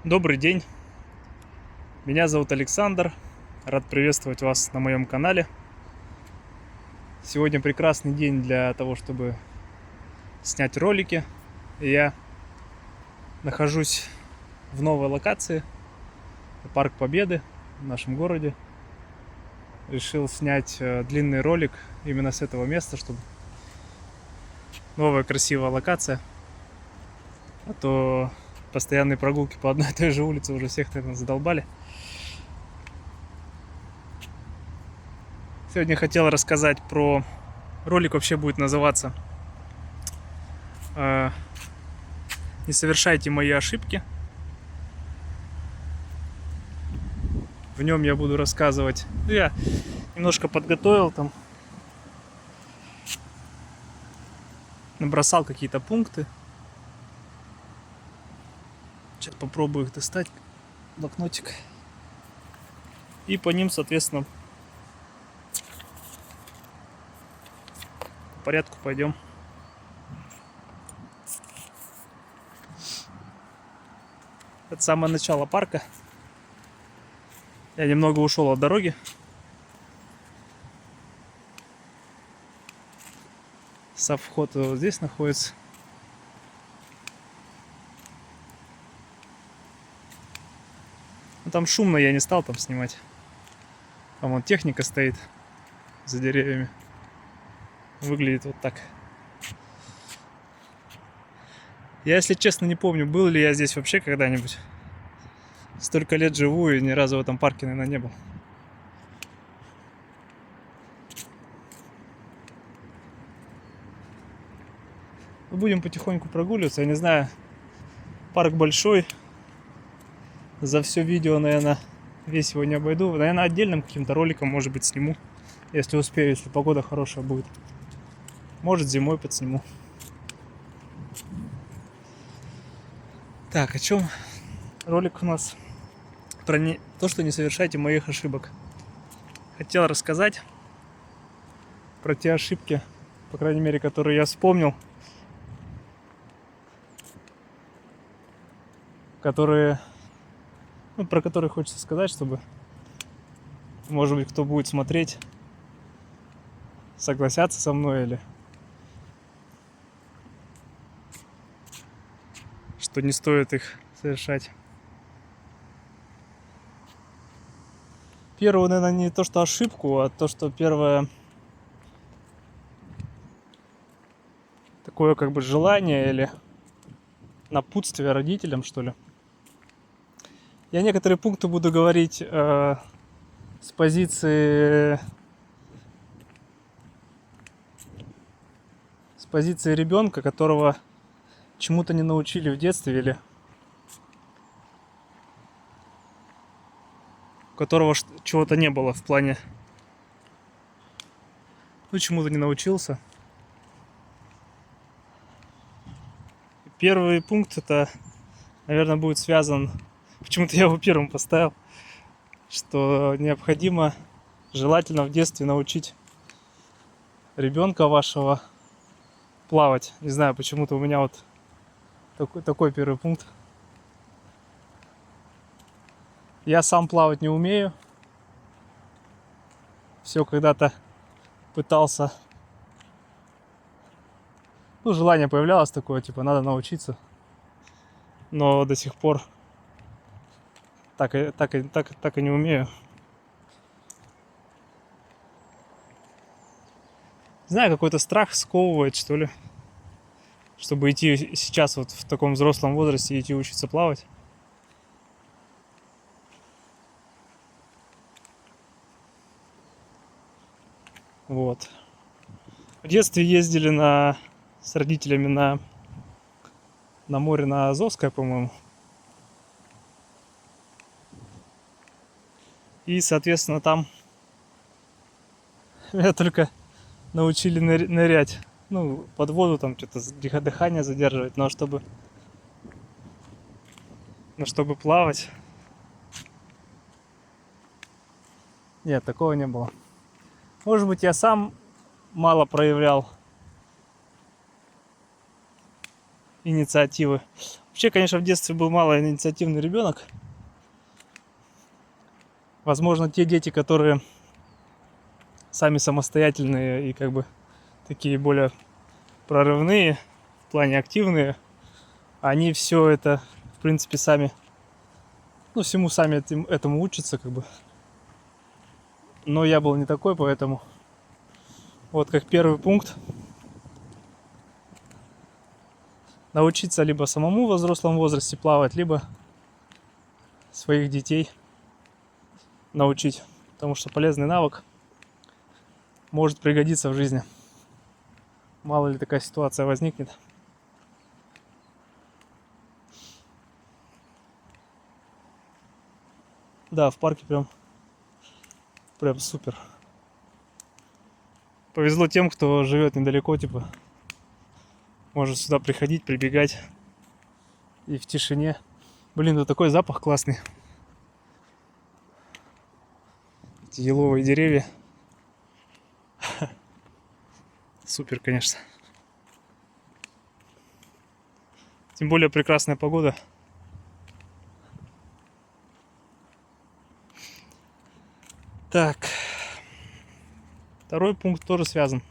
Добрый день, меня зовут Александр, рад приветствовать вас на моем канале. Сегодня прекрасный день для того, чтобы снять ролики. Я нахожусь в новой локации, Парк Победы в нашем городе. Решил снять длинный ролик именно с этого места, чтобы новая красивая локация. А то постоянные прогулки по одной и той же улице уже всех, наверное, задолбали. Сегодня хотел рассказать про... Ролик вообще будет называться «Не совершайте мои ошибки». В нем я буду рассказывать... Я немножко подготовил там. Набросал какие-то пункты. Сейчас попробую их достать. Блокнотик. И по ним, соответственно, по порядку пойдем. Это самое начало парка. Я немного ушел от дороги. Сам вход вот здесь находится. Ну, там шумно, я не стал там снимать. Там вон техника стоит за деревьями. Выглядит вот так. Я, если честно, не помню, был ли я здесь вообще когда-нибудь. Столько лет живу и ни разу в этом парке, наверное, не был. Мы будем потихоньку прогуливаться. Я не знаю, парк большой. За все видео, наверное, весь его не обойду. Наверное, отдельным каким-то роликом, может быть, сниму. Если успею, если погода хорошая будет. Может, зимой подсниму. Так, о чем ролик у нас? Про то, что не совершайте моих ошибок. Хотел рассказать про те ошибки, по крайней мере, которые я вспомнил, которые, про которые хочется сказать, чтобы, может быть, кто будет смотреть, согласятся со мной или что не стоит их совершать. Первое, наверное, не то, что ошибку, а то, что первое такое как бы желание или напутствие родителям, что ли. Я некоторые пункты буду говорить с позиции ребенка, которого чему-то не научили в детстве или у которого чего-то не было в плане, чему-то не научился. Первый пункт это, наверное, будет связан, почему-то я его первым поставил, что необходимо, желательно в детстве научить ребенка вашего плавать. Не знаю, почему-то у меня вот такой первый пункт. Я сам плавать не умею. Все когда-то пытался. Желание появлялось такое, типа, надо научиться. Но до сих пор так и не умею. Не знаю, какой-то страх сковывает, что ли. Чтобы идти сейчас вот в таком взрослом возрасте, идти учиться плавать. Вот. В детстве ездили с родителями на море, на Азовское, по-моему. И, соответственно, там меня только научили нырять. Под воду там что-то дыхание задерживать, но чтобы плавать. Нет, такого не было. Может быть, я сам мало проявлял инициативы. Вообще, конечно, в детстве был мало инициативный ребенок. Возможно, те дети, которые сами самостоятельные и как бы такие более прорывные, в плане активные, они все это, в принципе, сами, ну, всему сами этому учатся, как бы. Но я был не такой, поэтому вот как первый пункт: научиться либо самому в взрослом возрасте плавать, либо своих детей научить, потому что полезный навык может пригодиться в жизни. Мало ли такая ситуация возникнет. Да, в парке прям супер. Повезло тем, кто живет недалеко, типа, может сюда приходить, прибегать и в тишине. Блин, тут такой запах классный. Эти еловые деревья. Супер, конечно. Тем более прекрасная погода. Так. Второй пункт тоже связан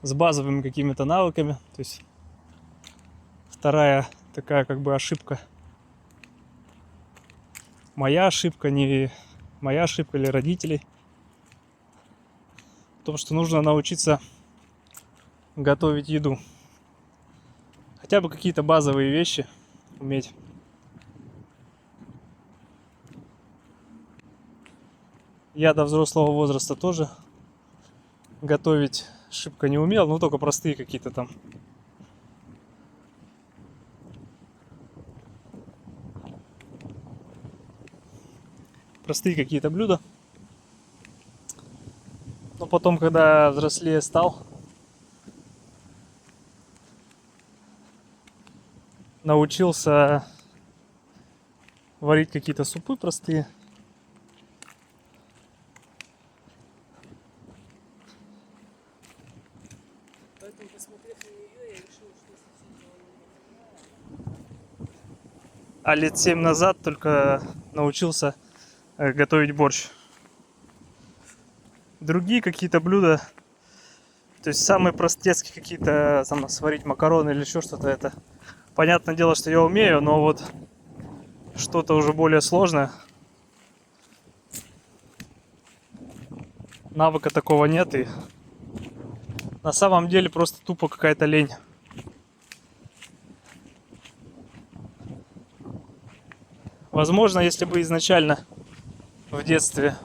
с базовыми какими-то навыками. То есть вторая такая как бы ошибка. Моя ошибка, не моя ошибка или родителей. В том, что нужно научиться готовить еду. Хотя бы какие-то базовые вещи уметь. Я до взрослого возраста тоже готовить шибко не умел, ну только простые какие-то там блюда. Но потом, когда взрослее стал, научился варить какие-то супы простые. Поэтому, посмотрев на нее, я решила, что А лет 7 назад только научился готовить борщ. Другие какие-то блюда, то есть самые простецкие какие-то, там, сварить макароны или еще что-то, это понятное дело, что я умею, но вот что-то уже более сложное, навыка такого нет, и на самом деле просто тупо какая-то лень. Возможно, если бы изначально в детстве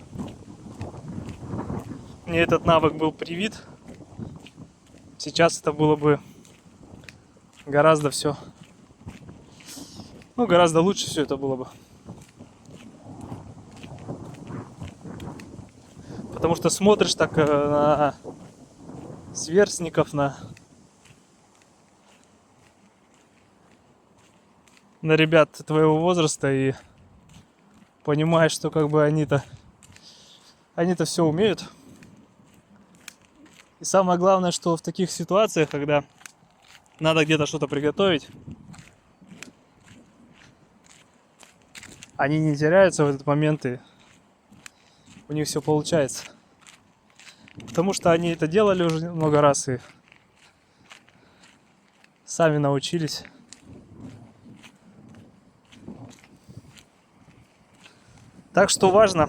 мне этот навык был привит, сейчас это было бы гораздо все, ну, гораздо лучше все это было бы. Потому что смотришь так на сверстников, на ребят твоего возраста и понимаешь, что как бы они-то все умеют. И самое главное, что в таких ситуациях, когда надо где-то что-то приготовить, они не теряются в этот момент, и у них все получается. Потому что они это делали уже много раз и сами научились. Так что важно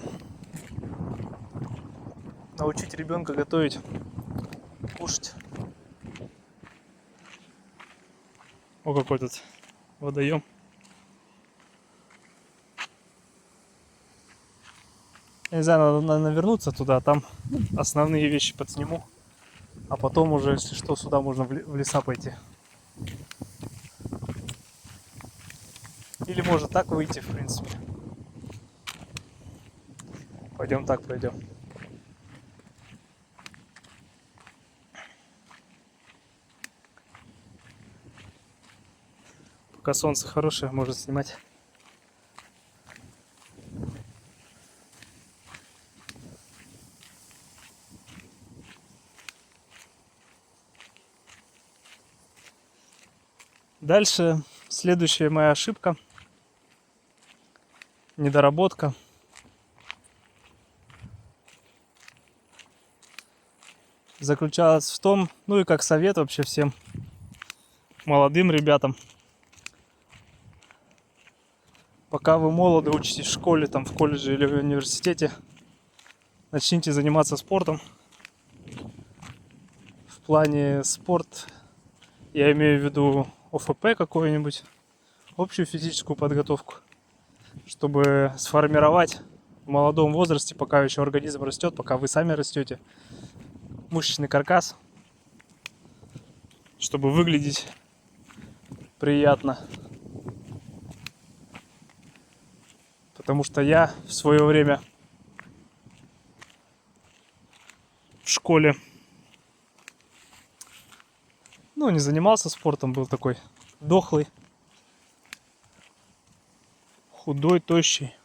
научить ребенка готовить, кушать. О, какой тут водоем. Я не знаю, надо навернуться туда, там основные вещи подсниму. А потом уже, если что, сюда можно в леса пойти. Или может так выйти, в принципе. Пойдем так пройдем. Пока солнце хорошее, можно снимать. Дальше следующая моя ошибка, недоработка. Заключалась в том, ну и как совет вообще всем молодым ребятам, пока вы молоды, учитесь в школе, там, в колледже или в университете, начните заниматься спортом. В плане спорт я имею в виду ОФП какой-нибудь, общую физическую подготовку, чтобы сформировать в молодом возрасте, пока еще организм растет, пока вы сами растете, мышечный каркас, чтобы выглядеть приятно. Потому что я в свое время в школе, ну, не занимался спортом, был такой дохлый, худой, тощий.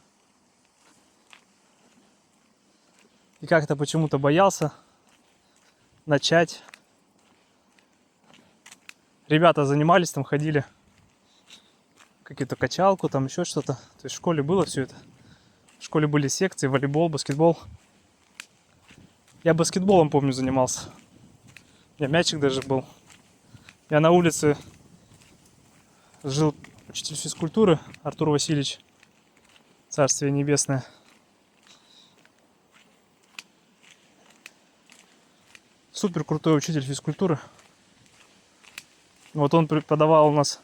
И как-то почему-то боялся начать. Ребята занимались, там ходили, какие-то качалку, там еще что-то. То есть в школе было все это. В школе были секции, волейбол, баскетбол. Я баскетболом, помню, занимался. У меня мячик даже был. Я на улице жил учитель физкультуры Артур Васильевич, царствие небесное. Супер крутой учитель физкультуры. Вот он преподавал у нас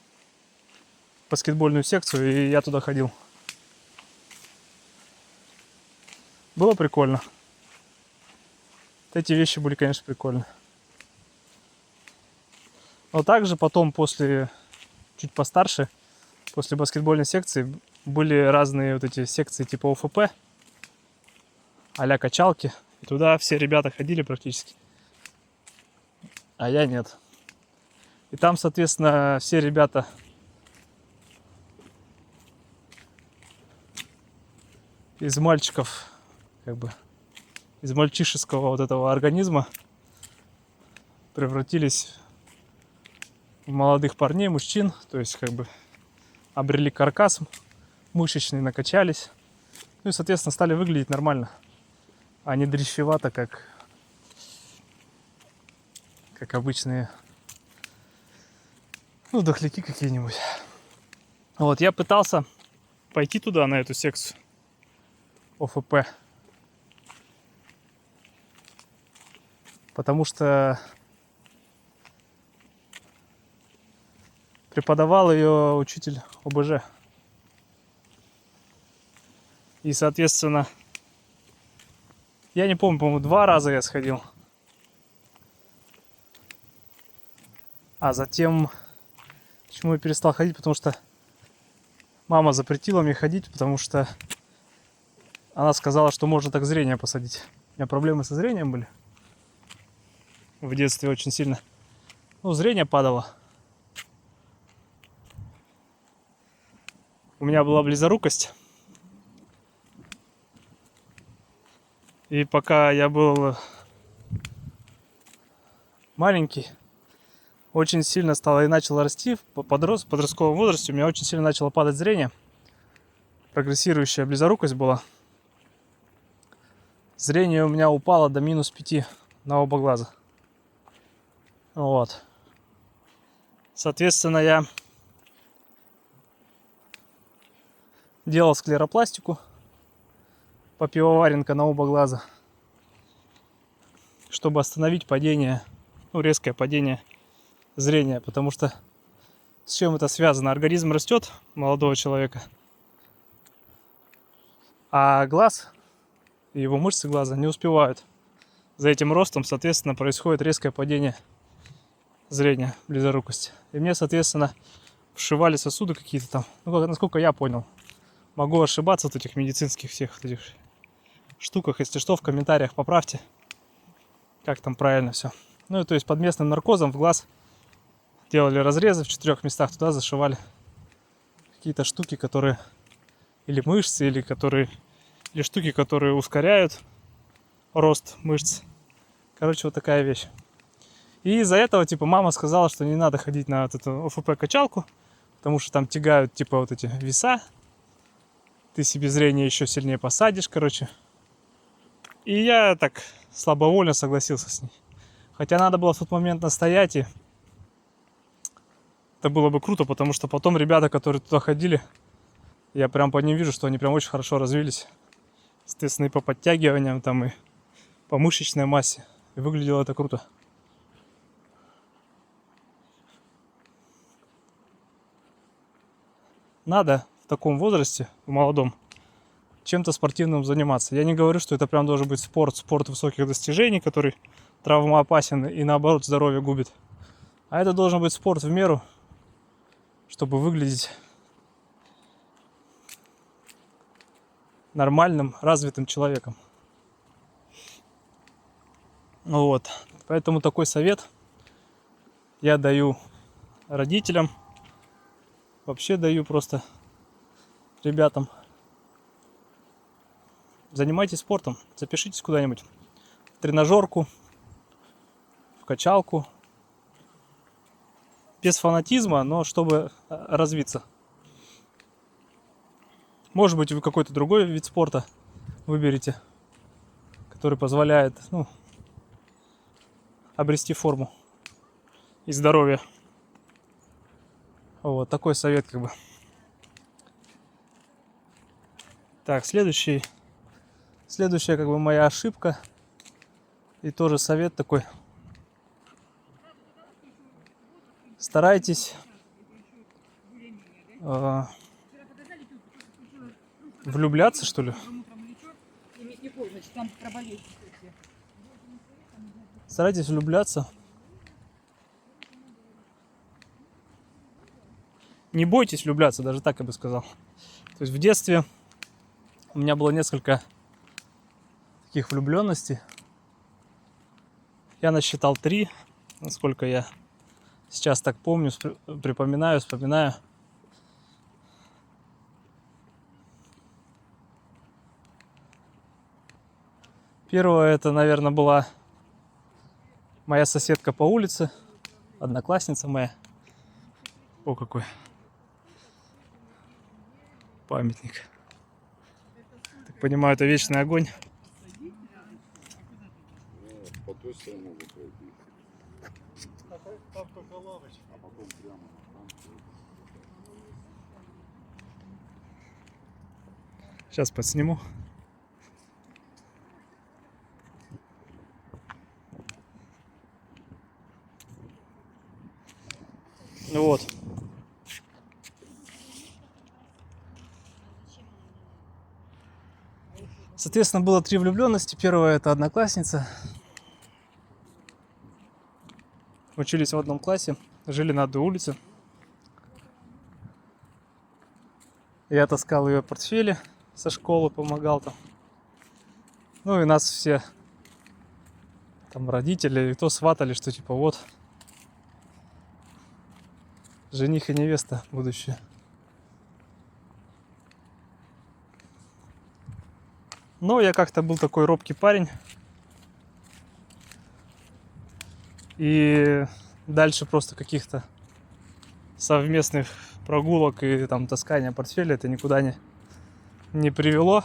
баскетбольную секцию, и я туда ходил. Было прикольно. Эти вещи были, конечно, прикольные. Но также потом, после, чуть постарше, после баскетбольной секции, были разные вот эти секции типа ОФП, а-ля качалки. И туда все ребята ходили практически. А я нет. И там, соответственно, все ребята из мальчиков, как бы, из мальчишеского вот этого организма превратились в молодых парней, мужчин. То есть, как бы, обрели каркас мышечный, накачались. Ну и, соответственно, стали выглядеть нормально. А не дрищевато, как обычные, ну, дохляки какие-нибудь. Вот, я пытался пойти туда, на эту секцию ОФП. Потому что преподавал ее учитель ОБЖ. И, соответственно, я не помню, по-моему, 2 раза я сходил. А затем, почему я перестал ходить, потому что мама запретила мне ходить, потому что она сказала, что можно так зрение посадить. У меня проблемы со зрением были в детстве очень сильно. Ну, зрение падало. У меня была близорукость. И пока я был маленький, очень сильно стало и начало расти в подростковом возрасте. У меня очень сильно начало падать зрение. Прогрессирующая близорукость была. Зрение у меня упало до -5 на оба глаза. Вот. Соответственно, я делал склеропластику по пивоваренко на оба глаза, чтобы остановить падение, ну, резкое падение зрения, потому что с чем это связано? Организм растет молодого человека, а глаз и его мышцы глаза не успевают за этим ростом, соответственно, происходит резкое падение зрения, близорукость. И мне, соответственно, вшивали сосуды какие-то там, ну, насколько я понял. Могу ошибаться в этих медицинских всех этих штуках. Если что, в комментариях поправьте, как там правильно все. Ну и то есть под местным наркозом в глаз делали разрезы в 4 местах, туда зашивали какие-то штуки, которые или мышцы, или штуки, которые ускоряют рост мышц. Короче, вот такая вещь. И из-за этого, типа, мама сказала, что не надо ходить на вот эту ОФП-качалку, потому что там тягают, типа, вот эти веса. Ты себе зрение еще сильнее посадишь, короче. И я так слабовольно согласился с ней. Хотя надо было в тот момент настоять, и это было бы круто, потому что потом ребята, которые туда ходили, я прям по ним вижу, что они прям очень хорошо развились. Естественно, и по подтягиваниям, там, и по мышечной массе. И выглядело это круто. Надо в таком возрасте, в молодом, чем-то спортивным заниматься. Я не говорю, что это прям должен быть спорт высоких достижений, который травмоопасен и наоборот здоровье губит. А это должен быть спорт в меру, чтобы выглядеть нормальным, развитым человеком. Вот. Поэтому такой совет я даю родителям, вообще даю просто ребятам. Занимайтесь спортом, запишитесь куда-нибудь в тренажерку, в качалку. Без фанатизма, но чтобы развиться. Может быть, вы какой-то другой вид спорта выберете, который позволяет, ну, обрести форму и здоровье. Вот такой совет, как бы. Так, следующая, как бы, моя ошибка и тоже совет такой. Старайтесь влюбляться, что ли? Старайтесь влюбляться. Не бойтесь влюбляться, даже так я бы сказал. То есть в детстве у меня было несколько таких влюбленностей. Я насчитал 3, насколько я сейчас так помню, припоминаю, вспоминаю. Первое, это, наверное, была моя соседка по улице, одноклассница моя. О, какой памятник. Так понимаю, это вечный огонь. По той стороне вы пройдите. Там только лавочка. А потом прямо на станцию. Сейчас подсниму. Ну вот. Соответственно, было 3 влюбленности. Первая — это одноклассница. Учились в одном классе, жили на одной улице. Я таскал ее портфели со школы, помогал там. Ну и нас все там родители и то сватали, что типа вот жених и невеста будущее. Но я как-то был такой робкий парень. И дальше просто каких-то совместных прогулок и там таскания портфеля это никуда не привело.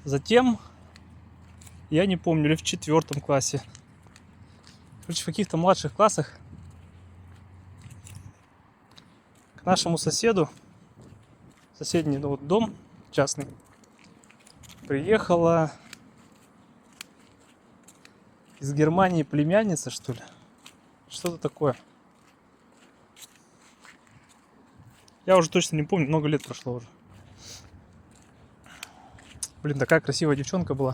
Затем, я не помню, или в 4 классе, короче, в каких-то младших классах к нашему соседу, соседний, ну, вот, дом частный, приехала из Германии племянница, что ли. Что-то такое. Я уже точно не помню, много лет прошло уже. Блин, такая красивая девчонка была.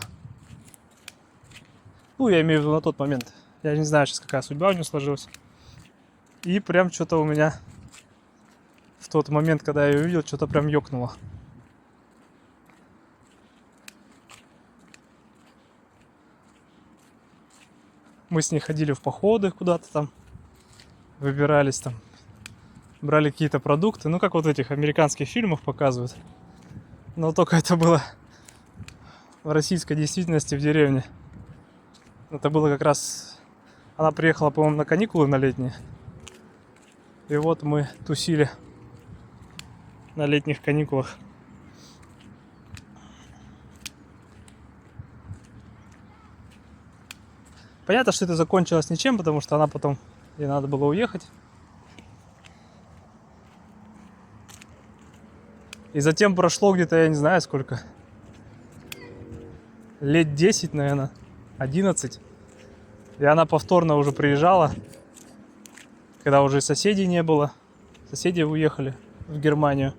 Ну, я имею в виду на тот момент. Я не знаю сейчас, какая судьба у нее сложилась. И прям что-то у меня в тот момент, когда я ее увидел, что-то прям ёкнуло. Мы с ней ходили в походы куда-то там, выбирались там, брали какие-то продукты, ну как вот в этих американских фильмах показывают. Но только это было в российской действительности в деревне. Это было как раз... Она приехала, по-моему, на каникулы на летние. И вот мы тусили на летних каникулах. Понятно, что это закончилось ничем, потому что она потом... Ей надо было уехать. И затем прошло где-то, я не знаю сколько. Лет 10, наверное. 11. И она повторно уже приезжала. Когда уже соседей не было. Соседи уехали в Германию.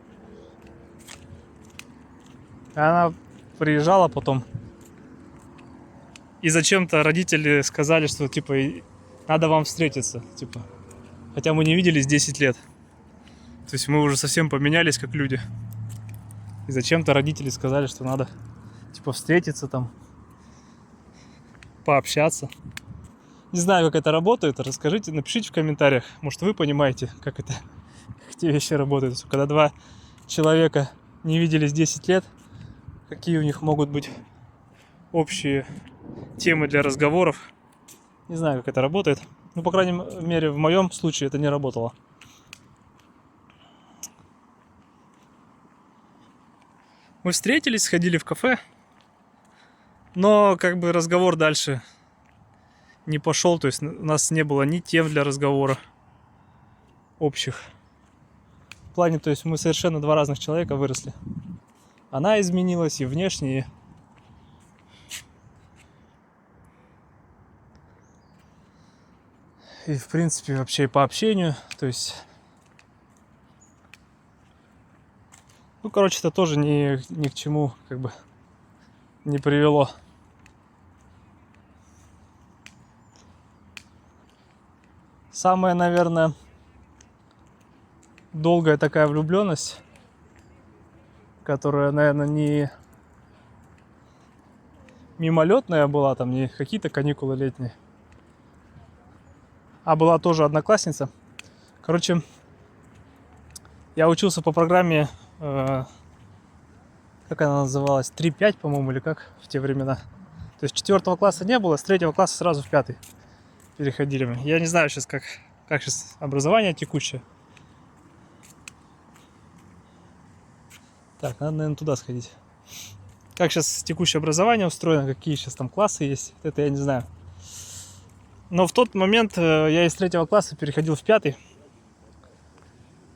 И она приезжала потом. И зачем-то родители сказали, что типа надо вам встретиться. Типа. Хотя мы не виделись 10 лет. То есть мы уже совсем поменялись как люди. И зачем-то родители сказали, что надо типа встретиться там, пообщаться. Не знаю, как это работает. Расскажите, напишите в комментариях. Может, вы понимаете, как эти вещи работают. Когда два человека не виделись 10 лет, какие у них могут быть общие темы для разговоров. Не знаю, как это работает. Ну, по крайней мере, в моем случае это не работало. Мы встретились, сходили в кафе, но как бы разговор дальше не пошел, то есть у нас не было ни тем для разговора общих. В плане, то есть мы совершенно два разных человека выросли. Она изменилась и внешне, и в принципе вообще и по общению, то есть... Ну, короче, это тоже ни к чему как бы не привело. Самая, наверное, долгая такая влюбленность, которая, наверное, не мимолетная была, там не какие-то каникулы летние, а была тоже одноклассница. Короче, я учился по программе, как она называлась, 3-5, по-моему, или как в те времена. То есть 4 класса не было, с 3 класса сразу в 5 переходили мы. Я не знаю сейчас, как сейчас образование текущее. Так, надо, наверное, туда сходить. Как сейчас текущее образование устроено, какие сейчас там классы есть, это я не знаю. Но в тот момент я из 3 класса переходил в 5.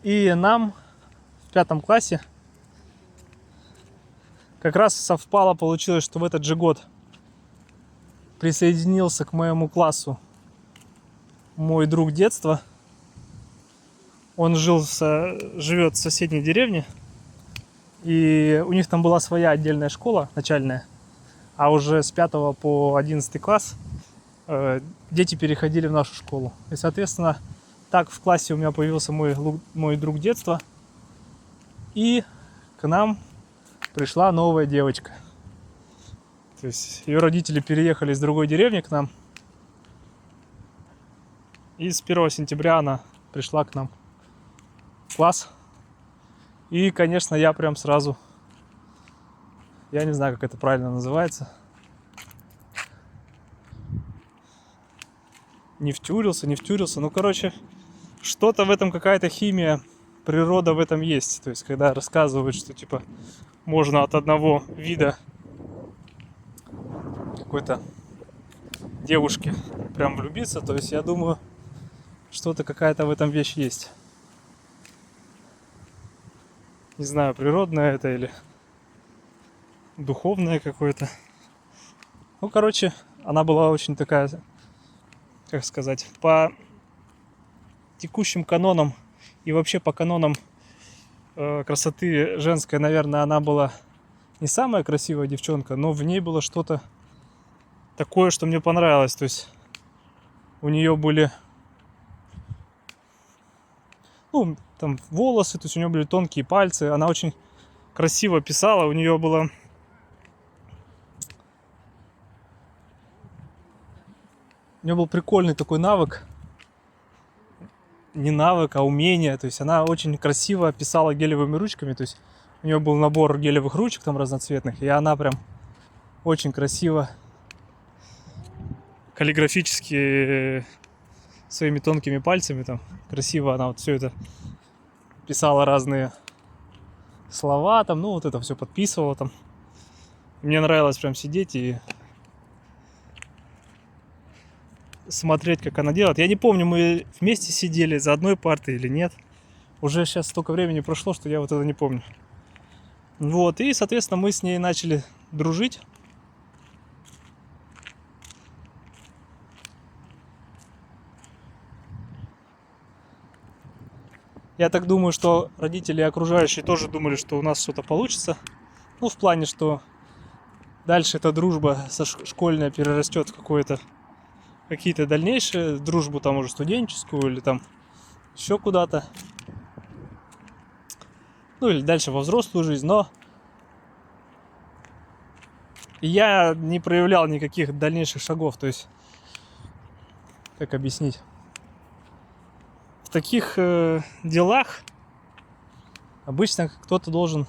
И нам в 5 классе как раз совпало, получилось, что в этот же год присоединился к моему классу мой друг детства. Он живет в соседней деревне. И у них там была своя отдельная школа начальная. А уже с 5 по 11 класс дети переходили в нашу школу. И, соответственно, так в классе у меня появился мой друг детства. И к нам пришла новая девочка. То есть ее родители переехали из другой деревни к нам. И с 1 сентября она пришла к нам в класс. И, конечно, я прям сразу, я не знаю, как это правильно называется, не втюрился. Ну, короче, что-то в этом, какая-то химия, природа в этом есть. То есть, когда рассказывают, что, типа, можно от одного вида какой-то девушки прям влюбиться, то есть, я думаю, что-то, какая-то в этом вещь есть. Не знаю, природное это или духовное какое-то. Ну, короче, она была очень такая, как сказать, по текущим канонам и вообще по канонам красоты женской, наверное, она была не самая красивая девчонка, но в ней было что-то такое, что мне понравилось. То есть у нее были, ну, там волосы, то есть у нее были тонкие пальцы, она очень красиво писала, у нее было был прикольный такой навык, не навык, а умение, то есть она очень красиво писала гелевыми ручками, то есть у нее был набор гелевых ручек там разноцветных, и она прям Очень красиво. Каллиграфически своими тонкими пальцами там красиво она вот все это писала, разные слова там, ну вот это все подписывала там. Мне нравилось прям сидеть и смотреть, как она делает. Я не помню, мы вместе сидели за одной партой или нет. Уже сейчас столько времени прошло, что я вот это не помню. Вот, и, соответственно, мы с ней начали дружить. Я так думаю, что родители и окружающие тоже думали, что у нас что-то получится. Ну, в плане, что дальше эта дружба школьная перерастет в какие-то дальнейшие дружбу, там уже студенческую или там еще куда-то. Ну, или дальше во взрослую жизнь, но я не проявлял никаких дальнейших шагов. То есть, как объяснить? В таких делах обычно кто-то должен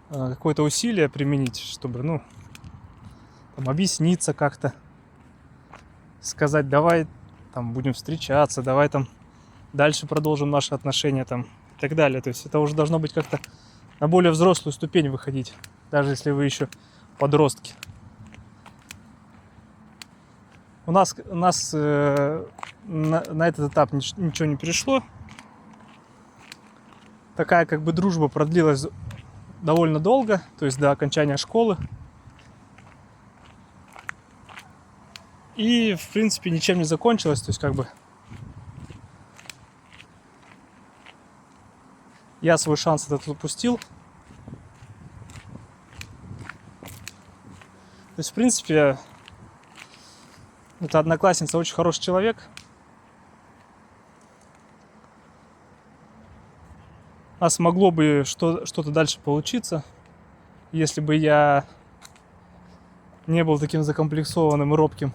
какое-то усилие применить, чтобы, ну, там, объясниться как-то, сказать, давай там будем встречаться, давай там дальше продолжим наши отношения там и так далее. То есть это уже должно быть как-то на более взрослую ступень выходить, даже если вы еще подростки. У нас на этот этап ничего не перешло. Такая как бы дружба продлилась довольно долго, то есть до окончания школы. И, в принципе, ничем не закончилось, то есть как бы я свой шанс этот упустил. То есть, в принципе, эта одноклассница очень хороший человек. У нас могло бы что-то дальше получиться, если бы я не был таким закомплексованным и робким.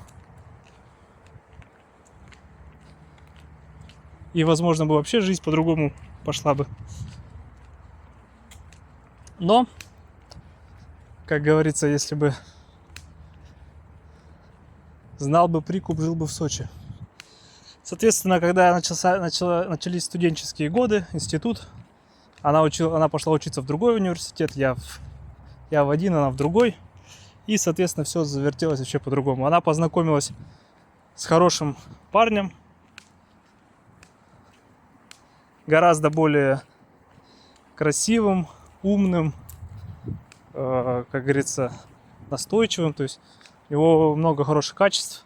И, возможно, бы вообще жизнь по-другому пошла бы. Но, как говорится, если бы знал бы прикуп, жил бы в Сочи. Соответственно, когда начались студенческие годы, институт, она пошла учиться в другой университет, я в один, она в другой. И, соответственно, все завертелось вообще по-другому. Она познакомилась с хорошим парнем, гораздо более красивым, умным, как говорится, настойчивым. То есть у него много хороших качеств.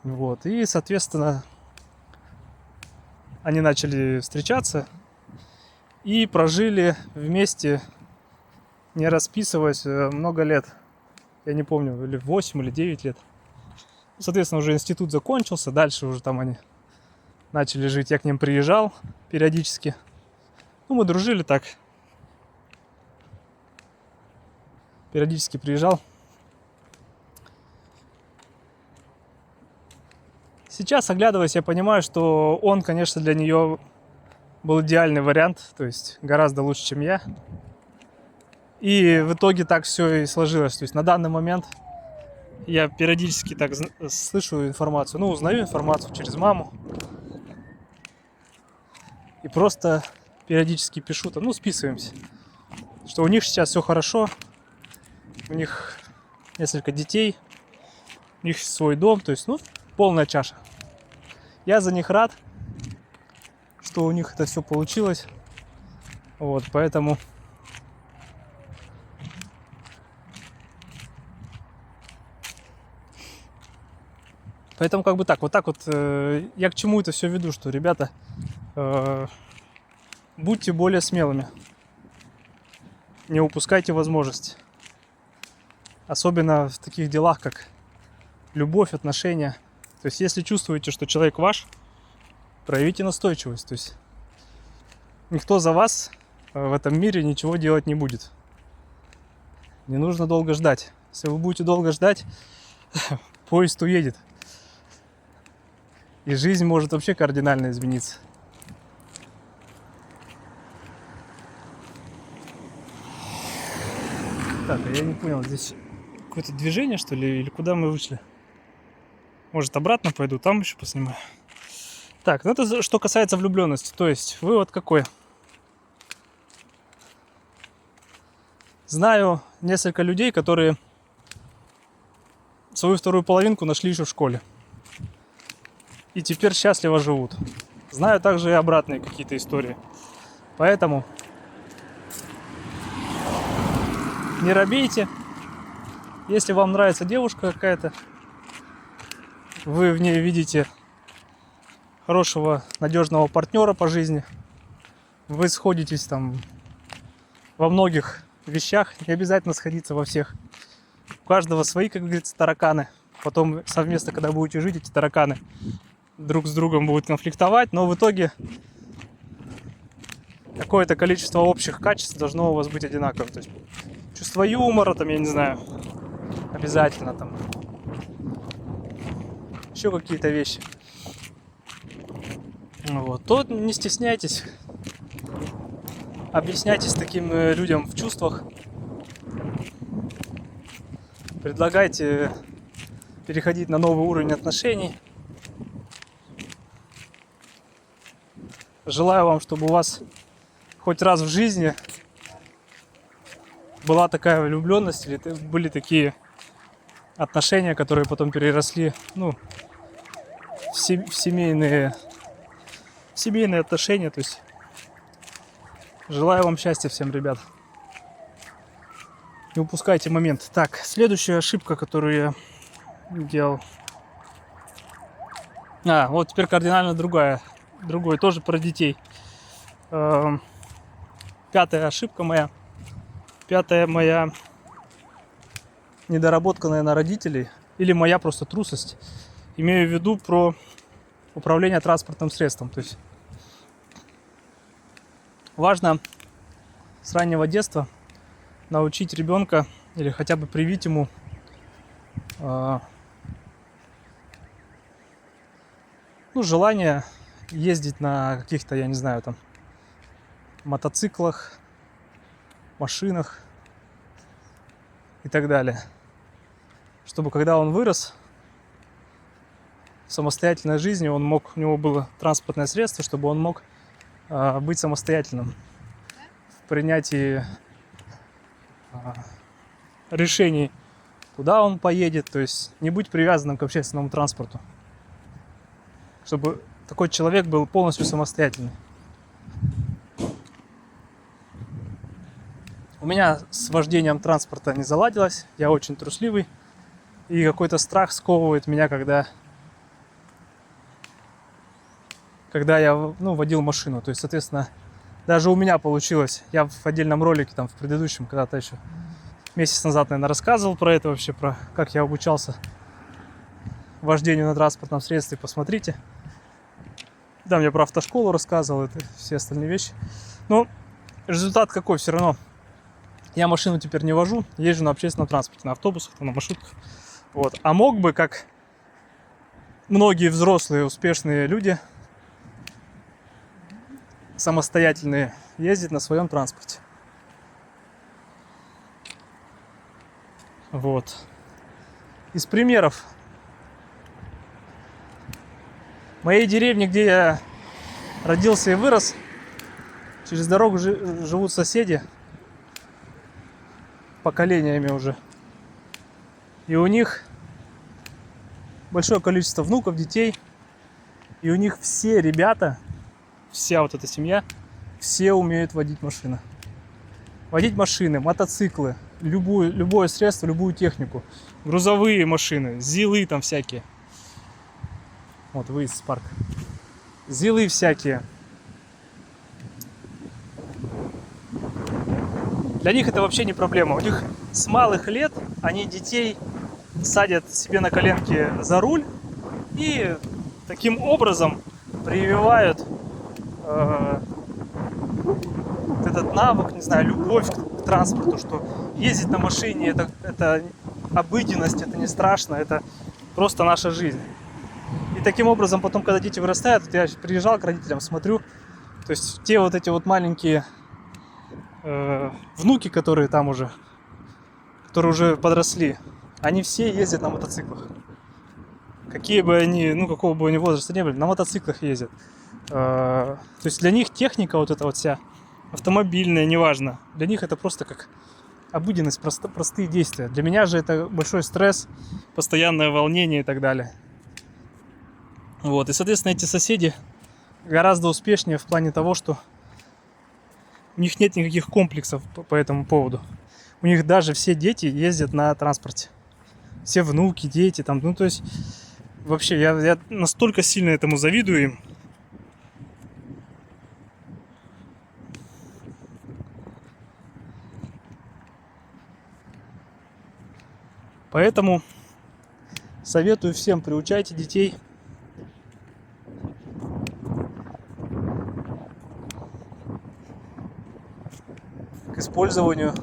Вот. И, соответственно, они начали встречаться и прожили вместе, не расписываясь, много лет. Я не помню, или 8, или 9 лет. Соответственно, уже институт закончился, дальше уже там они начали жить. Я к ним приезжал периодически. Ну, мы дружили так. Периодически приезжал. Сейчас, оглядываясь, я понимаю, что он, конечно, для нее был идеальный вариант. То есть гораздо лучше, чем я. И в итоге так все и сложилось. То есть на данный момент я периодически так слышу информацию. Ну, узнаю информацию через маму. И просто периодически пишу там, ну, списываемся. Что у них сейчас все хорошо. У них несколько детей. У них свой дом. То есть, ну, полная чаша. Я за них рад, что у них это все получилось. Вот, поэтому... Поэтому как бы так вот я к чему это все веду, что, ребята, будьте более смелыми, не упускайте возможности, особенно в таких делах, как любовь, отношения. То есть, если чувствуете, что человек ваш, проявите настойчивость. То есть, никто за вас в этом мире ничего делать не будет. Не нужно долго ждать. Если вы будете долго ждать, поезд уедет. И жизнь может вообще кардинально измениться. Так, а я не понял, здесь какое-то движение, что ли, или куда мы вышли? Может, обратно пойду, там еще поснимаю. Так, ну это что касается влюбленности. То есть, вывод какой? Знаю несколько людей, которые свою вторую половинку нашли еще в школе. И теперь счастливо живут. Знаю также и обратные какие-то истории. Поэтому не робейте. Если вам нравится девушка какая-то, вы в ней видите хорошего, надежного партнера по жизни, вы сходитесь там во многих вещах, не обязательно сходиться во всех. У каждого свои, как говорится, тараканы. Потом совместно, когда будете жить, эти тараканы друг с другом будут конфликтовать, но в итоге какое-то количество общих качеств должно у вас быть одинаковым. То есть чувство юмора, там, я не знаю, обязательно там. Еще какие-то вещи. Вот. То не стесняйтесь. Объясняйтесь таким людям в чувствах. Предлагайте переходить на новый уровень отношений. Желаю вам, чтобы у вас хоть раз в жизни была такая влюбленность или были такие отношения, которые потом переросли, ну, в семейные отношения. То есть желаю вам счастья всем, ребят. Не упускайте момент. Так, следующая ошибка, которую я делал. Вот теперь кардинально другое тоже про детей. Пятая ошибка моя. Пятая моя недоработка, наверное, родителей. Или моя просто трусость. Имею в виду про управление транспортным средством. То есть важно с раннего детства научить ребенка или хотя бы привить ему желание ездить на каких-то, я не знаю, там мотоциклах, машинах и так далее. Чтобы когда он вырос в самостоятельной жизни, у него было транспортное средство, чтобы он мог быть самостоятельным в принятии решений, куда он поедет, то есть не быть привязанным к общественному транспорту, чтобы такой человек был полностью самостоятельный. У меня с вождением транспорта не заладилось, я очень трусливый, и какой-то страх сковывает меня, когда я водил машину. То есть, соответственно, даже у меня получилось, я в отдельном ролике, там в предыдущем, когда-то еще месяц назад, наверное, рассказывал про это вообще, про как я обучался вождению на транспортном средстве, посмотрите. Да, мне про автошколу рассказывал, это все остальные вещи. Но результат какой? Все равно я машину теперь не вожу, езжу на общественном транспорте, на автобусах, на маршрутках. Вот. А мог бы, как многие взрослые успешные люди, самостоятельные, ездить на своем транспорте. Вот. Из примеров. В моей деревне, где я родился и вырос, через дорогу живут соседи, поколениями уже. И у них большое количество внуков, детей. И у них все ребята, вся вот эта семья, все умеют водить машины. Водить машины, мотоциклы, любое средство, любую технику. Грузовые машины, зилы там всякие. Вот выезд с парка. Зилы всякие. Для них это вообще не проблема. У них с малых лет они детей садят себе на коленки за руль и таким образом прививают этот навык, не знаю, любовь к транспорту, что ездить на машине это обыденность, это не страшно, это просто наша жизнь. И таким образом потом, когда дети вырастают, вот я приезжал к родителям, смотрю, то есть те вот эти вот маленькие внуки, которые там уже которые уже подросли, они все ездят на мотоциклах. Какие бы они, ну какого бы они возраста не были, на мотоциклах ездят. То есть для них техника вот эта вот вся, автомобильная, неважно, для них это просто как обыденность, простые действия. Для меня же это большой стресс, постоянное волнение и так далее. Вот, и, соответственно, эти соседи гораздо успешнее в плане того, что у них нет никаких комплексов по этому поводу. У них даже все дети ездят на транспорте. Все внуки, дети там, ну то есть вообще я настолько сильно этому завидую им. Поэтому советую всем, приучайте детей к использованию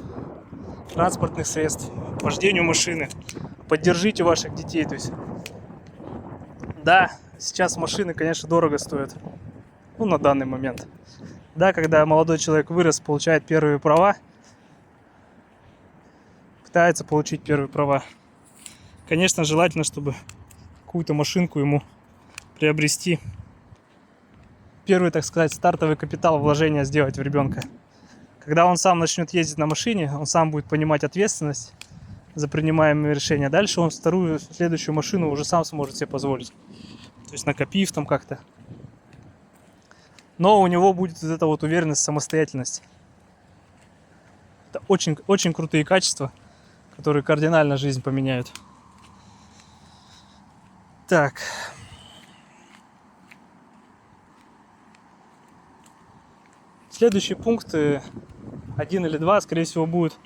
транспортных средств, вождению машины. Поддержите ваших детей. То есть, да, сейчас машины, конечно, дорого стоят. Ну, на данный момент. Да, когда молодой человек вырос, получает первые права, пытается получить первые права. Конечно, желательно, чтобы какую-то машинку ему приобрести. Первый, так сказать, стартовый капитал вложения сделать в ребенка. Когда он сам начнет ездить на машине, он сам будет понимать ответственность за принимаемые решения. Дальше он вторую, следующую машину уже сам сможет себе позволить. То есть накопив там как-то. Но у него будет вот эта вот уверенность, самостоятельность. Это очень, очень крутые качества, которые кардинально жизнь поменяют. Так. Следующий пункт, 1 или 2, скорее всего, будет.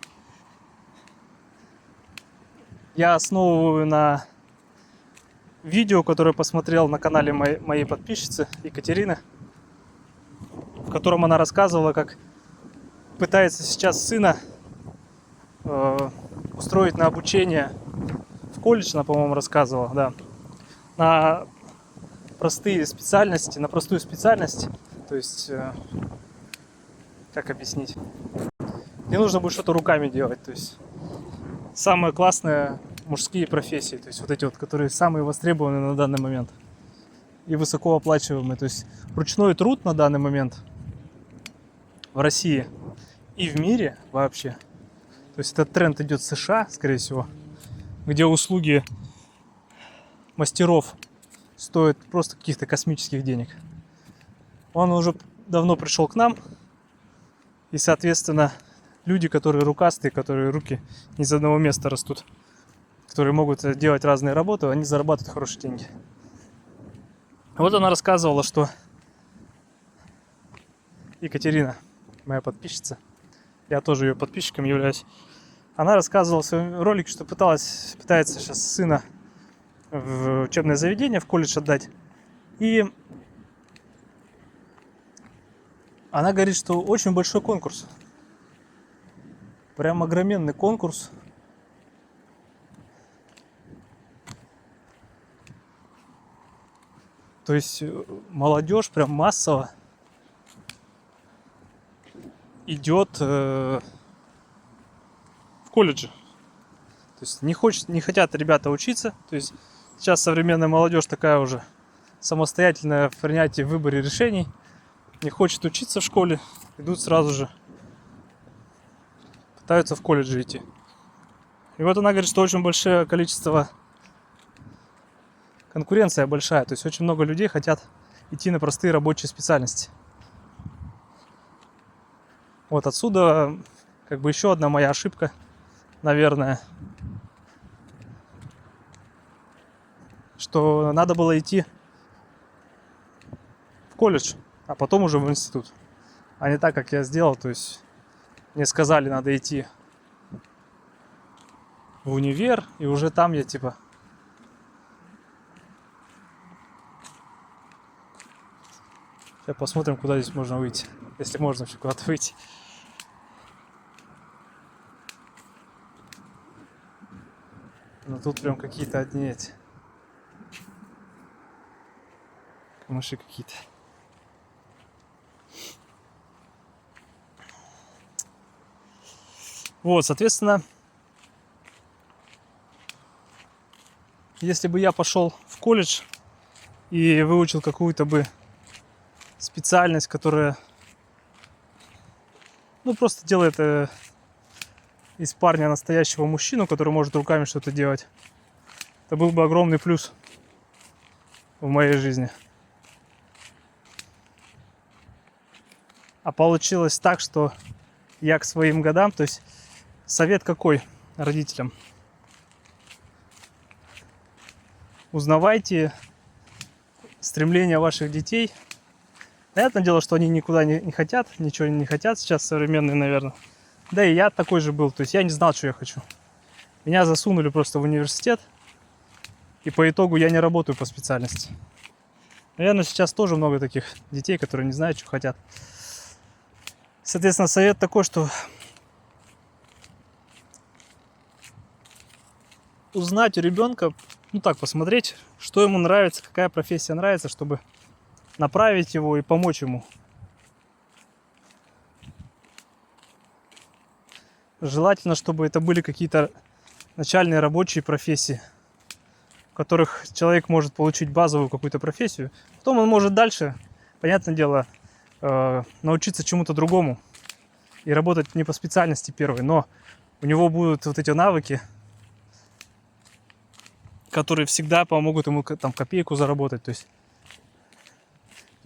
Я основываю на видео, которое посмотрел на канале моей подписчицы Екатерины, в котором она рассказывала, как пытается сейчас сына устроить на обучение в колледж, она, по-моему, рассказывала, да, на простые специальности, на простую специальность, то есть, как объяснить, не нужно будет что-то руками делать, то есть самое классное мужские профессии, то есть вот эти вот, которые самые востребованные на данный момент и высокооплачиваемые, то есть ручной труд на данный момент в России и в мире вообще, то есть этот тренд идет в США, скорее всего, где услуги мастеров стоят просто каких-то космических денег. Он уже давно пришел к нам, и, соответственно, люди, которые рукастые, которые руки не из одного места растут, которые могут делать разные работы, они зарабатывают хорошие деньги. Вот она рассказывала, что Екатерина, моя подписчица, я тоже ее подписчиком являюсь, она рассказывала в своем ролике, что пытается сейчас сына в учебное заведение, в колледж отдать. И она говорит, что очень большой конкурс. Прям огроменный конкурс. То есть молодежь прям массово идет в колледжи. То есть не хотят ребята учиться. То есть сейчас современная молодежь такая уже самостоятельная в принятии, в выборе решений. Не хочет учиться в школе, идут сразу же, пытаются в колледж идти. И вот она говорит, что очень большое количество, конкуренция большая, то есть очень много людей хотят идти на простые рабочие специальности. Вот отсюда как бы еще одна моя ошибка, наверное, что надо было идти в колледж, а потом уже в институт. А не так, как я сделал, то есть мне сказали, надо идти в универ, и уже там я типа... Сейчас посмотрим, куда здесь можно выйти, если можно вообще куда-то выйти. Но тут прям какие-то одни эти камыши какие-то. Вот, соответственно, если бы я пошел в колледж и выучил какую-то бы специальность, которая, ну, просто делает из парня настоящего мужчину, который может руками что-то делать, это был бы огромный плюс в моей жизни. А получилось так, что я к своим годам, то есть совет какой родителям? Узнавайте стремления ваших детей. Понятное дело, что они никуда не хотят, ничего не хотят сейчас современные, наверное. Да и я такой же был, то есть я не знал, что я хочу. Меня засунули просто в университет, и по итогу я не работаю по специальности. Наверное, сейчас тоже много таких детей, которые не знают, что хотят. Соответственно, совет такой, что узнать у ребенка, ну так, посмотреть, что ему нравится, какая профессия нравится, чтобы направить его и помочь ему. Желательно, чтобы это были какие-то начальные рабочие профессии, в которых человек может получить базовую какую-то профессию. Потом он может дальше, понятное дело, научиться чему-то другому и работать не по специальности первой, но у него будут вот эти навыки, которые всегда помогут ему там копейку заработать. То есть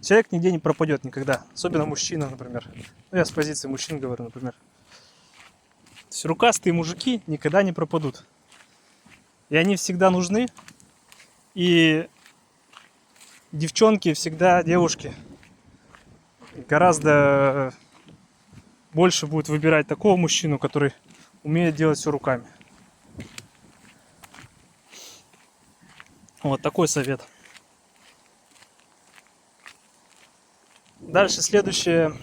человек нигде не пропадет никогда, особенно мужчина, например. Ну, я с позиции мужчин говорю, например. То есть рукастые мужики никогда не пропадут. И они всегда нужны. И девчонки всегда, девушки, гораздо больше будут выбирать такого мужчину, который умеет делать все руками. Вот такой совет. Дальше следующие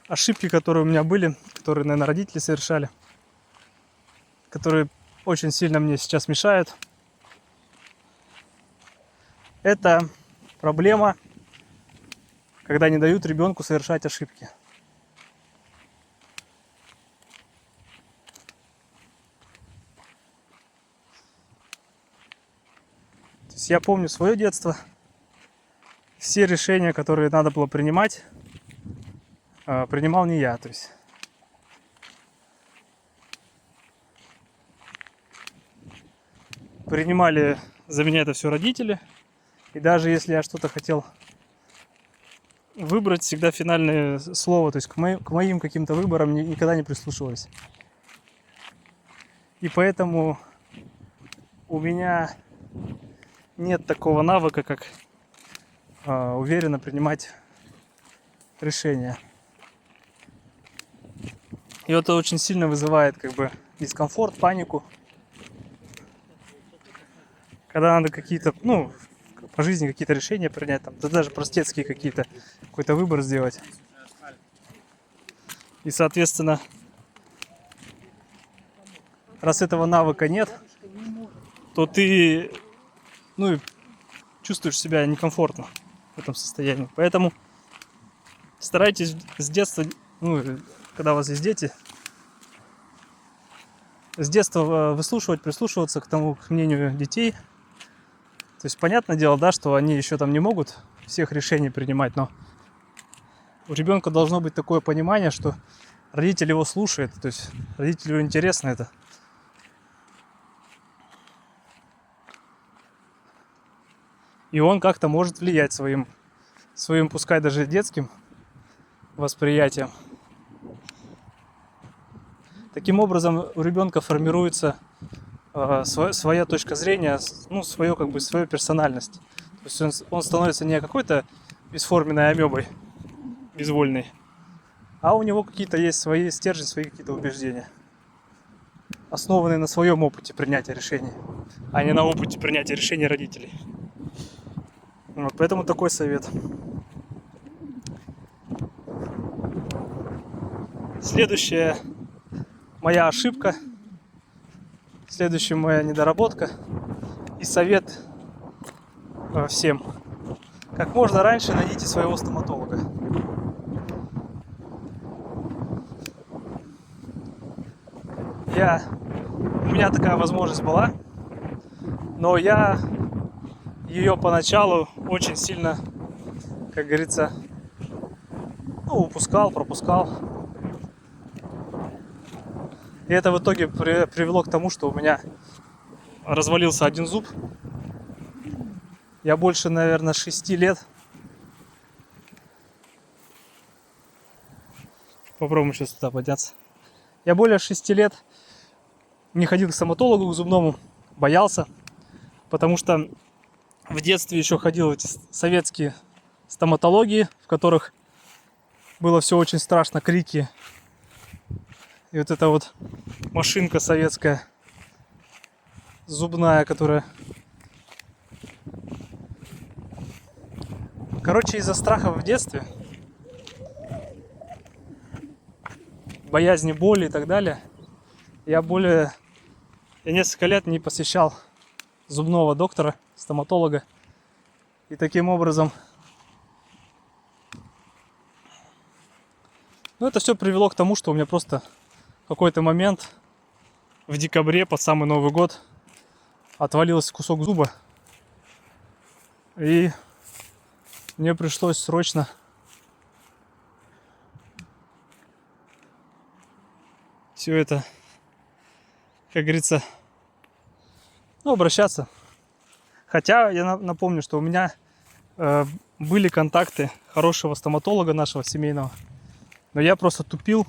ошибки, которые у меня были, которые, наверное, родители совершали, которые очень сильно мне сейчас мешают. Это проблема, когда не дают ребенку совершать ошибки. То есть я помню свое детство. Все решения, которые надо было принимать, принимал не я. То есть принимали за меня это все родители. И даже если я что-то хотел выбрать, всегда финальное слово, то есть к моим каким-то выборам никогда не прислушивались. И поэтому у меня нет такого навыка, как уверенно принимать решения. И это очень сильно вызывает как бы дискомфорт, панику. Когда надо какие-то, ну, по жизни какие-то решения принять, там, да даже простецкие какие-то, какой-то выбор сделать. И, соответственно, раз этого навыка нет, то ты, ну, чувствуешь себя некомфортно в этом состоянии. Поэтому старайтесь с детства, ну, когда у вас есть дети, с детства выслушивать, прислушиваться к тому, к мнению детей. То есть, понятное дело, да, что они еще там не могут всех решений принимать, но у ребенка должно быть такое понимание, что родитель его слушает, то есть родителю интересно это. И он как-то может влиять своим, пускай даже детским восприятием. Таким образом, у ребенка формируется своя точка зрения, ну, свою персональность. То есть он становится не какой-то бесформенной амебой, безвольной, а у него какие-то есть свои стержни, свои какие-то убеждения, основанные на своем опыте принятия решений, а не на опыте принятия решений родителей. Вот, поэтому такой совет. Следующая моя ошибка, следующая моя недоработка и совет всем. Как можно раньше найдите своего стоматолога. У меня такая возможность была, Но я ее поначалу очень сильно, как говорится, ну, упускал, пропускал. И это в итоге привело к тому, что у меня развалился один зуб. Я больше, наверное, 6 лет. Попробуем сейчас туда подняться. Я более 6 лет не ходил к стоматологу, к зубному. Боялся. Потому что в детстве еще ходил в эти советские стоматологии, в которых было все очень страшно, крики. И вот эта вот машинка советская, зубная, которая... Короче, из-за страха в детстве, боязни боли и так далее, я несколько лет не посещал зубного доктора, стоматолога. И таким образом, ну, это все привело к тому, что у меня просто в какой-то момент в декабре, под самый Новый год, отвалился кусок зуба. И мне пришлось срочно все это, как говорится, ну, обращаться. Хотя я напомню, что у меня были контакты хорошего стоматолога нашего семейного, но я просто тупил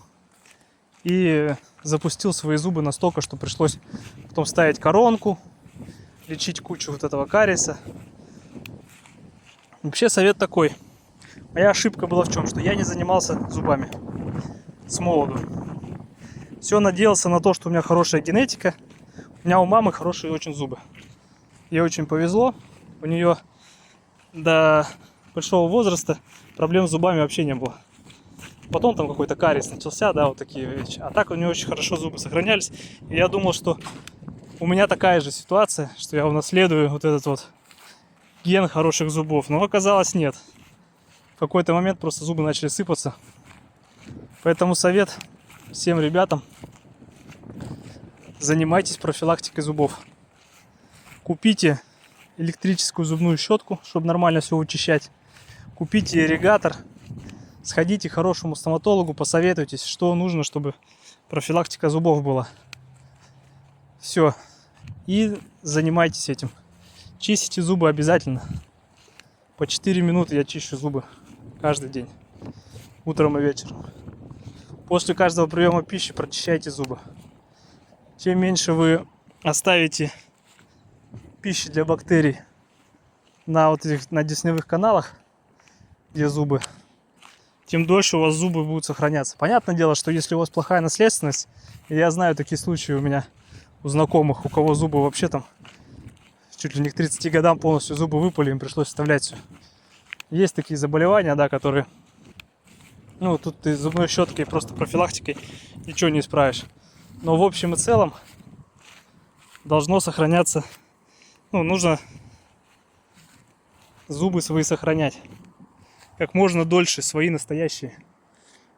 и запустил свои зубы настолько, что пришлось потом ставить коронку, лечить кучу вот этого кариеса. Вообще совет такой. Моя ошибка была в чем? Что я не занимался зубами с молоду. Все надеялся на то, что у меня хорошая генетика. У меня у мамы хорошие очень зубы. Ей очень повезло. У нее до большого возраста проблем с зубами вообще не было. Потом там какой-то кариес начался, да, вот такие вещи. А так у нее очень хорошо зубы сохранялись. И я думал, что у меня такая же ситуация, что я унаследую вот этот вот ген хороших зубов. Но оказалось нет. В какой-то момент просто зубы начали сыпаться. Поэтому совет всем ребятам: занимайтесь профилактикой зубов. Купите электрическую зубную щетку, чтобы нормально все вычищать. Купите ирригатор. Сходите к хорошему стоматологу, посоветуйтесь, что нужно, чтобы профилактика зубов была. Все. И занимайтесь этим. Чистите зубы обязательно. По 4 минуты я чищу зубы каждый день. Утром и вечером. После каждого приема пищи прочищайте зубы. Чем меньше вы оставите пищи для бактерий на вот этих, на десневых каналах, где зубы, тем дольше у вас зубы будут сохраняться. Понятное дело, что если у вас плохая наследственность, и я знаю такие случаи у меня, у знакомых, у кого зубы вообще там чуть ли не к 30 годам полностью зубы выпали, им пришлось вставлять все. Есть такие заболевания, да, которые, ну, тут ты зубной щеткой, просто профилактикой ничего не исправишь. Но в общем и целом должно сохраняться, ну, нужно зубы свои сохранять как можно дольше, свои настоящие.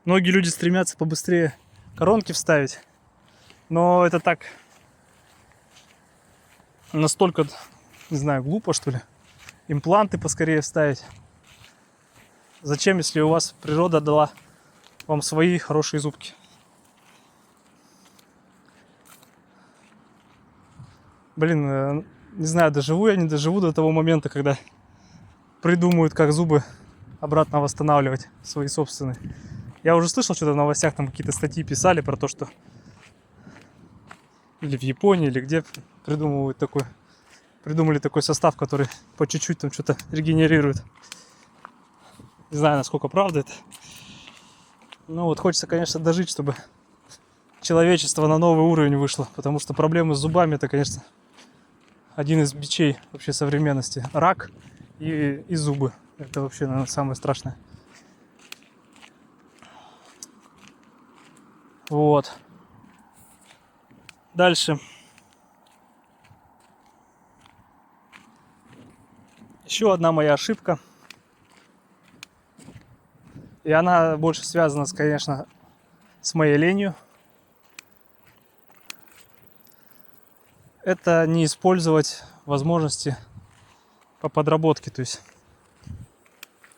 Многие люди стремятся побыстрее коронки вставить, но это так настолько, не знаю, глупо, что ли. Импланты поскорее вставить. Зачем, если у вас природа дала вам свои хорошие зубки? Блин, не знаю, доживу я, не доживу до того момента, когда придумают, как зубы обратно восстанавливать свои собственные. Я уже слышал, что-то в новостях там какие-то статьи писали про то, что или в Японии, или где придумали такой состав, который по чуть-чуть там что-то регенерирует. Не знаю, насколько правда это. Ну вот хочется, конечно, дожить, чтобы человечество на новый уровень вышло, потому что проблемы с зубами — это, конечно, один из бичей вообще современности. Рак и зубы. Это вообще, наверное, самое страшное. Вот. Дальше. Еще одна моя ошибка. И она больше связана, конечно, с моей ленью. это не использовать возможности по подработке. То есть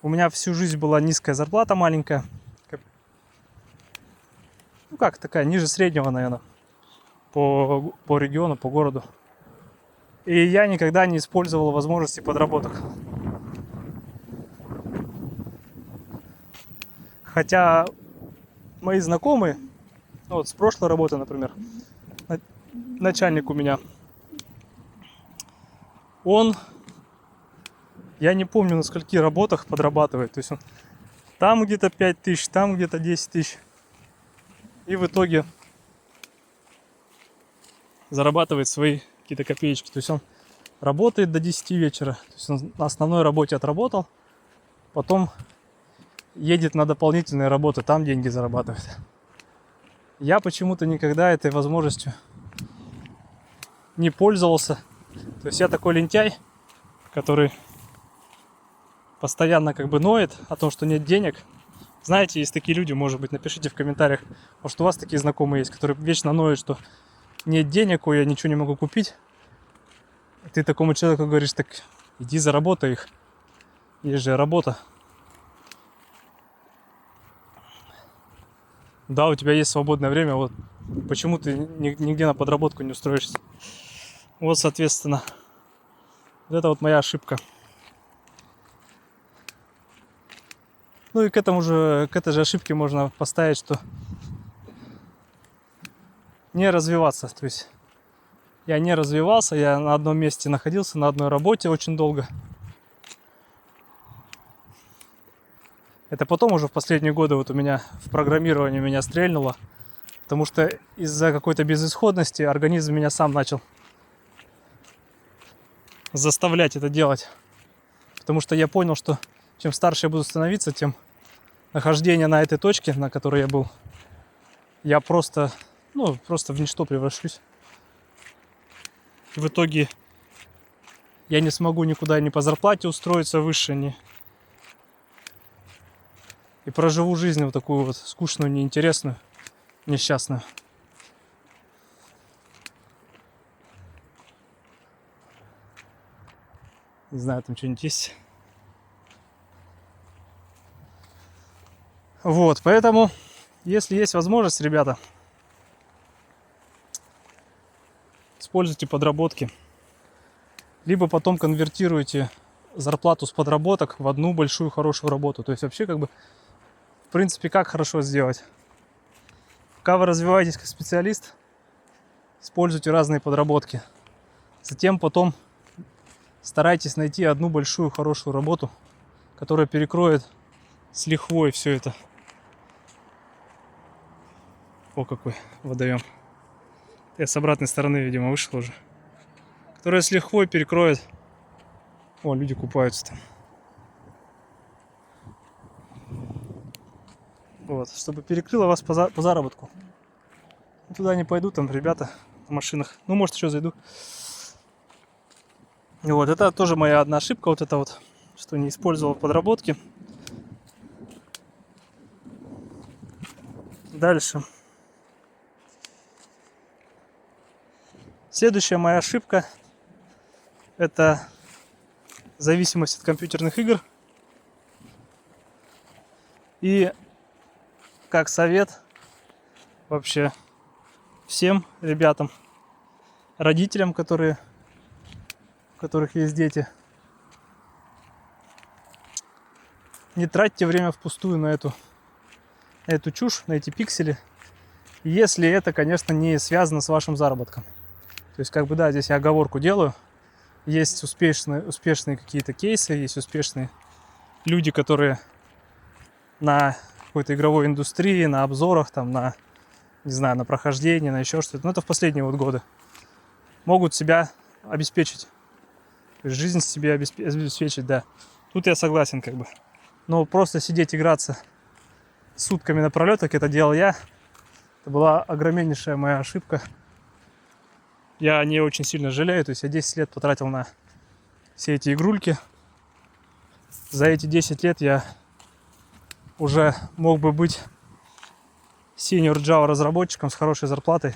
у меня всю жизнь была низкая зарплата, маленькая. Ну как, такая, ниже среднего, наверное, по региону, по городу. И я никогда не использовал возможности подработок. Хотя мои знакомые, ну вот с прошлой работы, например, начальник у меня, он, я не помню, на скольких работах подрабатывает. То есть он там где-то 5 тысяч, там где-то 10 тысяч. И в итоге зарабатывает свои какие-то копеечки. То есть он работает до 10 вечера. То есть он на основной работе отработал, потом едет на дополнительные работы, там деньги зарабатывает. Я почему-то никогда этой возможностью не пользовался. То есть я такой лентяй, который постоянно как бы ноет о том, что нет денег. Знаете, есть такие люди, может быть, напишите в комментариях, может у вас такие знакомые есть, которые вечно ноют, что нет денег, ой, я ничего не могу купить. И ты такому человеку говоришь, так иди заработай их. Есть же работа. Да, у тебя есть свободное время, вот почему ты нигде на подработку не устроишься? Вот, соответственно, вот это вот моя ошибка. Ну и к этой же ошибке можно поставить, что не развиваться. То есть я не развивался, я на одном месте находился, на одной работе очень долго. Это потом уже в последние годы вот у меня в программировании меня стрельнуло, потому что из-за какой-то безысходности организм меня сам начал заставлять это делать. Потому что я понял, что чем старше я буду становиться, тем нахождение на этой точке, на которой я был, я просто в ничто превращусь. И в итоге я не смогу никуда ни по зарплате устроиться выше, ни... И проживу жизнь вот такую вот скучную, неинтересную, несчастную. Не знаю, там что-нибудь есть. Вот, поэтому, если есть возможность, ребята, используйте подработки. Либо потом конвертируйте зарплату с подработок в одну большую хорошую работу. То есть вообще как бы, в принципе, как хорошо сделать? Пока вы развиваетесь как специалист, используйте разные подработки. Затем потом старайтесь найти одну большую хорошую работу, которая перекроет с лихвой все это. О, какой водоем. Я с обратной стороны, видимо, вышел уже. Которая с лихвой перекроет. О, люди купаются там. Вот, чтобы перекрыло вас по заработку. Туда не пойду, там ребята на машинах. Ну, может, еще зайду. Вот, это тоже моя одна ошибка, вот это вот, что не использовал подработки. Дальше. Следующая моя ошибка — это зависимость от компьютерных игр. И как совет вообще всем ребятам, родителям, у которых есть дети, не тратьте время впустую на эту чушь, на эти пиксели, если это, конечно, не связано с вашим заработком. То есть, как бы, да, здесь я оговорку делаю. Есть успешные какие-то кейсы, есть успешные люди, которые на какой-то игровой индустрии, на обзорах, там, на, не знаю, на прохождении, на еще что-то. Но это в последние вот годы. Могут себя обеспечить. То есть жизнь себе обеспечить, да. Тут я согласен, как бы. Но просто сидеть, играться сутками напролет, как это делал я, это была огромнейшая моя ошибка. Я не очень сильно жалею. То есть я 10 лет потратил на все эти игрульки. За эти 10 лет я уже мог бы быть senior Java разработчиком с хорошей зарплатой.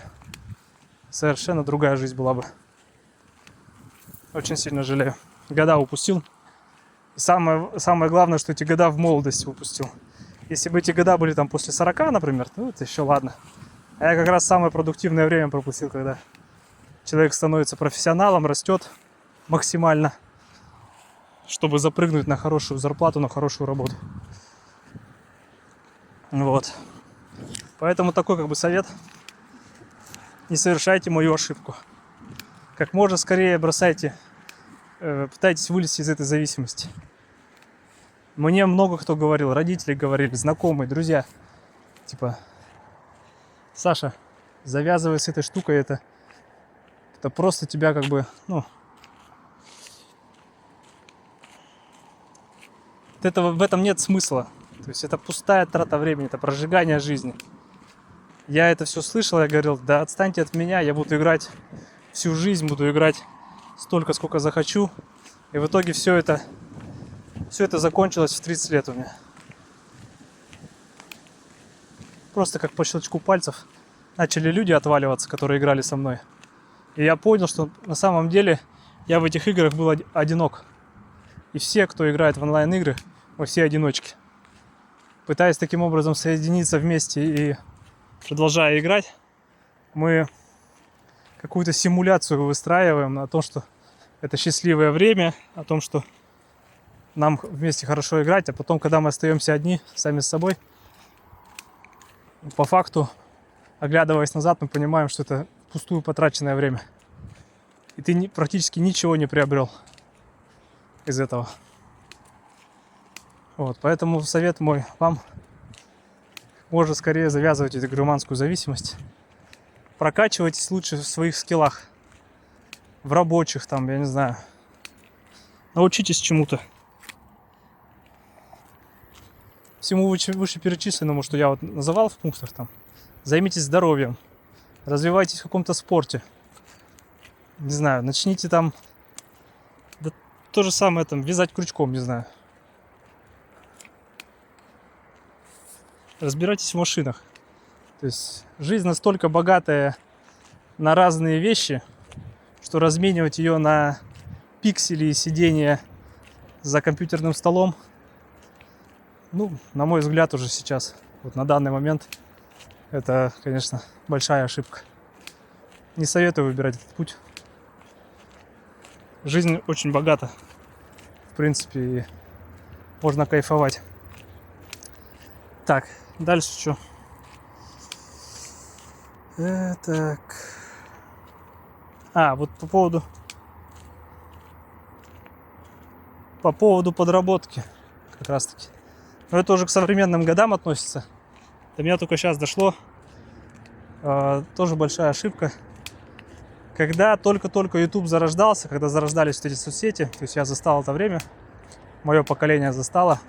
Совершенно другая жизнь была бы. Очень сильно жалею. Года упустил. И самое главное, что эти года в молодости упустил. Если бы эти года были там после 40, например, то это еще ладно. А я как раз самое продуктивное время пропустил, когда человек становится профессионалом, растет максимально, чтобы запрыгнуть на хорошую зарплату, на хорошую работу. Вот. Поэтому такой как бы совет. Не совершайте мою ошибку. Как можно скорее бросайте, пытайтесь вылезти из этой зависимости. Мне много кто говорил, родители говорили, знакомые, друзья. Типа, Саша, завязывай с этой штукой, это просто тебя как бы, ну... в этом нет смысла. То есть это пустая трата времени, это прожигание жизни. Я это все слышал, я говорил, да отстаньте от меня, я буду играть всю жизнь, буду играть столько, сколько захочу. И в итоге все это закончилось в 30 лет у меня. Просто как по щелчку пальцев начали люди отваливаться, которые играли со мной. И я понял, что на самом деле я в этих играх был одинок. И все, кто играет в онлайн-игры, мы все одиночки. Пытаясь таким образом соединиться вместе и продолжая играть, мы какую-то симуляцию выстраиваем о том, что это счастливое время, о том, что нам вместе хорошо играть, а потом, когда мы остаемся одни, сами с собой, по факту, оглядываясь назад, мы понимаем, что это впустую потраченное время. И ты практически ничего не приобрел из этого. Вот, поэтому совет мой вам: можно скорее завязывать эту игроманскую зависимость. Прокачивайтесь лучше в своих скиллах. В рабочих, там, я не знаю. Научитесь чему-то. Всему вышеперечисленному, что я вот называл в пунктах, там. Займитесь здоровьем. Развивайтесь в каком-то спорте. Не знаю, начните там... Да то же самое, там, вязать крючком, не знаю. Разбирайтесь в машинах. То есть жизнь настолько богатая на разные вещи, что разменивать ее на пиксели и сидение за компьютерным столом, ну, на мой взгляд, уже сейчас, вот на данный момент, это, конечно, большая ошибка. Не советую выбирать этот путь. Жизнь очень богата, в принципе, и можно кайфовать. Так, дальше что? Так. Вот по поводу подработки, как раз таки. Но это уже к современным годам относится. До меня только сейчас дошло. Тоже большая ошибка. Когда только-только YouTube зарождался, когда зарождались вот эти соцсети, то есть я застал это время, мое поколение застало,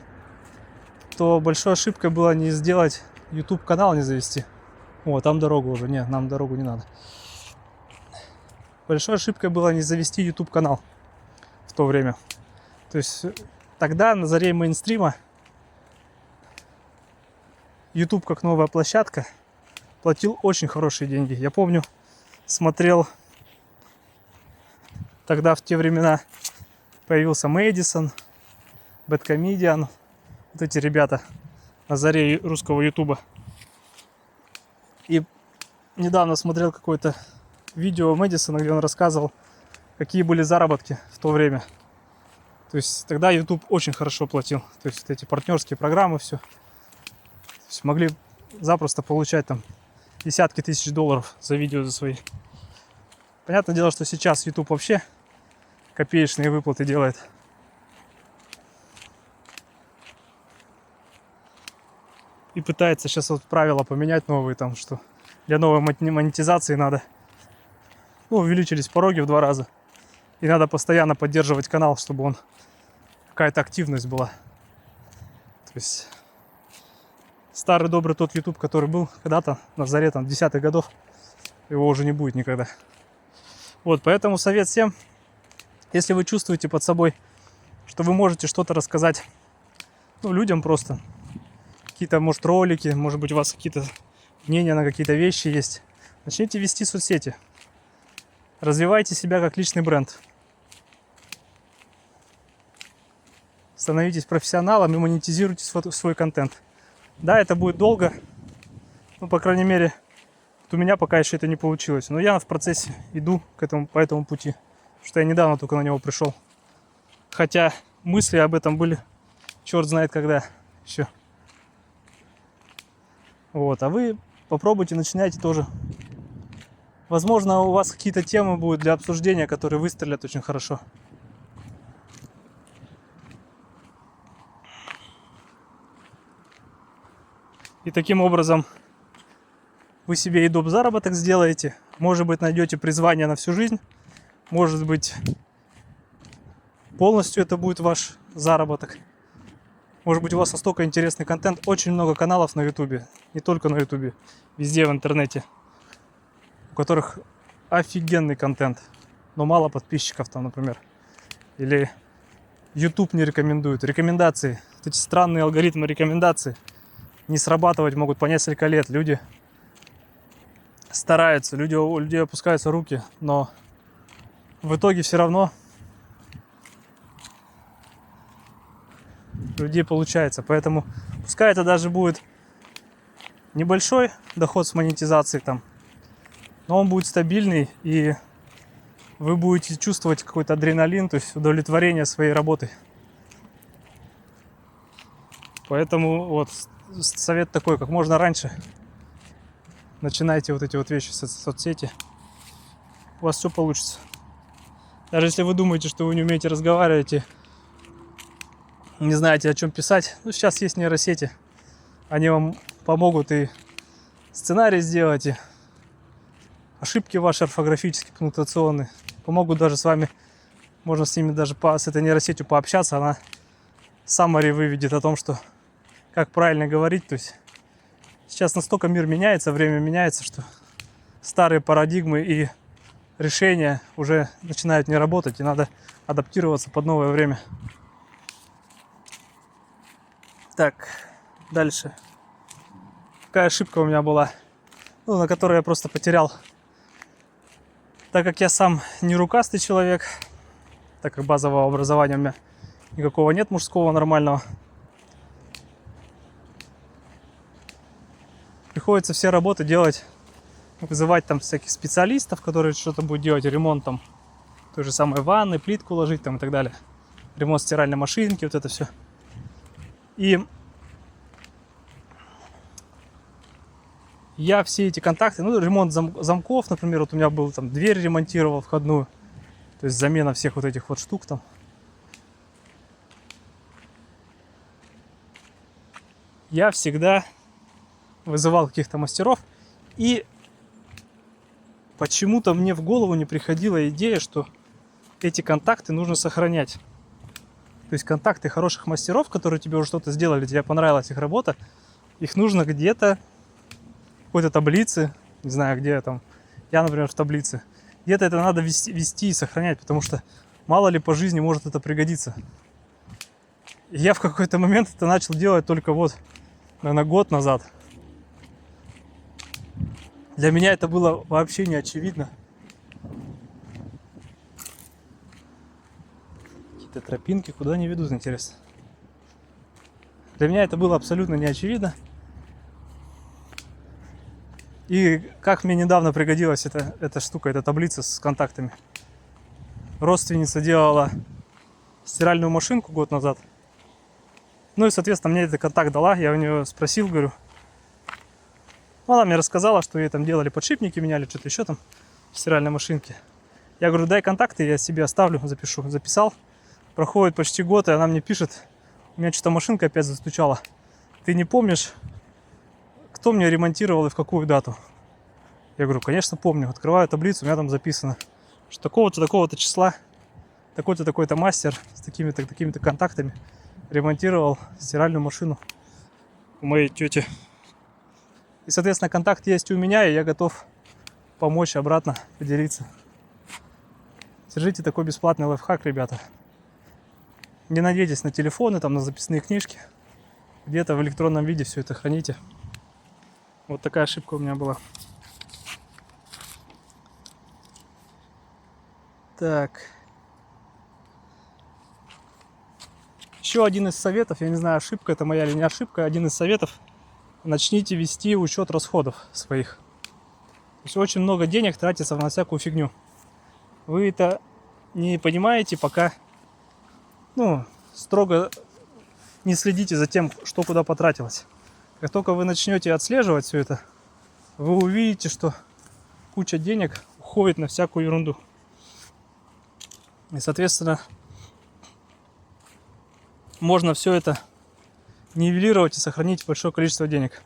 то большой ошибкой было не сделать YouTube канал, не завести. О, там дорога уже. Нет, нам дорогу не надо. Большой ошибкой было не завести YouTube канал в то время. То есть тогда, на заре мейнстрима, YouTube как новая площадка платил очень хорошие деньги. Я помню, смотрел тогда, в те времена, появился Мэдисон, Бэдкомедиан, вот эти ребята на заре русского Ютуба. И недавно смотрел какое-то видео Мэдисона, где он рассказывал, какие были заработки в то время. То есть тогда YouTube очень хорошо платил. То есть вот эти партнерские программы, все. То есть могли запросто получать там десятки тысяч долларов за видео, за свои. Понятное дело, что сейчас YouTube вообще копеечные выплаты делает. И пытается сейчас вот правила поменять новые, там, что для новой монетизации надо, увеличились пороги в 2 раза. И надо постоянно поддерживать канал, чтобы он, какая-то активность была. То есть старый добрый тот YouTube, который был когда-то на заре там 10-х годов, его уже не будет никогда. Вот, поэтому совет всем: если вы чувствуете под собой, что вы можете что-то рассказать, людям просто, какие-то, может, ролики, может быть, у вас какие-то мнения на какие-то вещи есть, начните вести соцсети. Развивайте себя как личный бренд. становитесь профессионалом и монетизируйте свой контент. Да, это будет долго, ну, по крайней мере, вот у меня пока еще это не получилось. Но я в процессе иду по этому пути, потому что я недавно только на него пришел. Хотя мысли об этом были черт знает когда еще. Вот, а вы попробуйте, начинайте тоже. Возможно, у вас какие-то темы будут для обсуждения, которые выстрелят очень хорошо. И таким образом вы себе и доп. Заработок сделаете. Может быть, найдете призвание на всю жизнь. Может быть, полностью это будет ваш заработок. Может быть, у вас настолько интересный контент. Очень много каналов на ютубе. Не только на ютубе. Везде в интернете. У которых офигенный контент. Но мало подписчиков там, например. Или YouTube не рекомендует. Рекомендации. Вот эти странные алгоритмы рекомендаций не срабатывать могут по несколько лет. Люди стараются, у людей опускаются руки, но в итоге все равно у людей получается. Поэтому пускай это даже будет небольшой доход с монетизации там, но он будет стабильный, и вы будете чувствовать какой-то адреналин, то есть удовлетворение своей работой. Поэтому вот совет такой: как можно раньше начинайте вот эти вот вещи, соцсети. У вас все получится. Даже если вы думаете, что вы не умеете разговаривать и не знаете, о чем писать, ну, сейчас есть нейросети. Они вам помогут и сценарий сделать, и ошибки ваши орфографические, пунктуационные. Помогут даже с вами, можно с ними даже с этой нейросетью пообщаться. Она summary выведет о том, что как правильно говорить. То есть сейчас настолько мир меняется, время меняется, что старые парадигмы и решения уже начинают не работать, и надо адаптироваться под новое время. Так, дальше. Какая ошибка у меня была, ну, на которую я просто потерял. Так как я сам не рукастый человек, так как базового образования у меня никакого нет мужского нормального, приходится все работы делать, вызывать там всяких специалистов, которые что-то будут делать, ремонт там той же самой ванны, плитку ложить там и так далее, ремонт стиральной машинки, вот это все. И я все эти контакты, ну, ремонт замков, например, вот у меня был там, дверь ремонтировал входную, то есть замена всех вот этих вот штук там. Я всегда вызывал каких-то мастеров, и почему-то мне в голову не приходила идея, что эти контакты нужно сохранять. То есть контакты хороших мастеров, которые тебе уже что-то сделали, тебе понравилась их работа, их нужно где-то в какой-то таблице, не знаю где там, я, например, в таблице, где-то это надо вести и сохранять, потому что мало ли по жизни может это пригодиться. И я в какой-то момент это начал делать только вот, наверное, год назад. Для меня это было вообще не очевидно. Какие-то тропинки, куда они ведут, интересно. Для меня это было абсолютно не очевидно. И как мне недавно пригодилась эта штука, эта таблица с контактами. Родственница делала стиральную машинку год назад. Ну и, соответственно, мне этот контакт дала. Я у нее спросил, говорю. Ну, она мне рассказала, что ей там делали подшипники, меняли что-то еще там в стиральной машинке. Я говорю, дай контакты, я себе оставлю, запишу. Записал. Проходит почти год, и она мне пишет: у меня что-то машинка опять застучала. Ты не помнишь, кто мне ремонтировал и в какую дату? Я говорю, конечно помню. Открываю таблицу, у меня там записано, что такого-то числа такой-то такой-то мастер с такими-то такими-то контактами ремонтировал стиральную машину у моей тети. И, соответственно, контакт есть у меня, и я готов помочь обратно, поделиться. Держите такой бесплатный лайфхак, ребята. Не надейтесь на телефоны, там, на записные книжки. Где-то в электронном виде все это храните. Вот такая ошибка у меня была. Так. Еще один из советов, я не знаю, ошибка это моя или не ошибка, один из советов: начните вести учет расходов своих. То есть очень много денег тратится на всякую фигню. Вы это не понимаете, пока строго не следите за тем, что куда потратилось. Как только вы начнете отслеживать все это, вы увидите, что куча денег уходит на всякую ерунду. И, соответственно, можно все это нивелировать и сохранить большое количество денег.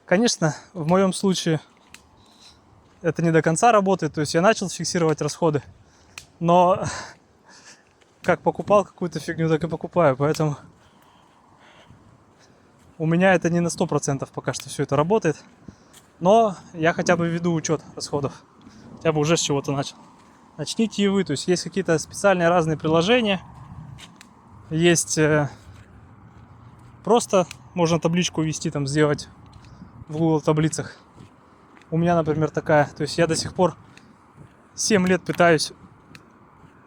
Конечно, в моем случае это не до конца работает, то есть я начал фиксировать расходы, но как покупал какую-то фигню, так и покупаю, поэтому у меня это не на 100% пока что все это работает, но я хотя бы веду учет расходов, хотя бы уже с чего-то начал. Начните и вы, то есть есть какие-то специальные разные приложения, есть просто можно табличку ввести, там сделать в Google таблицах. У меня, например, такая, то есть я до сих пор 7 лет пытаюсь,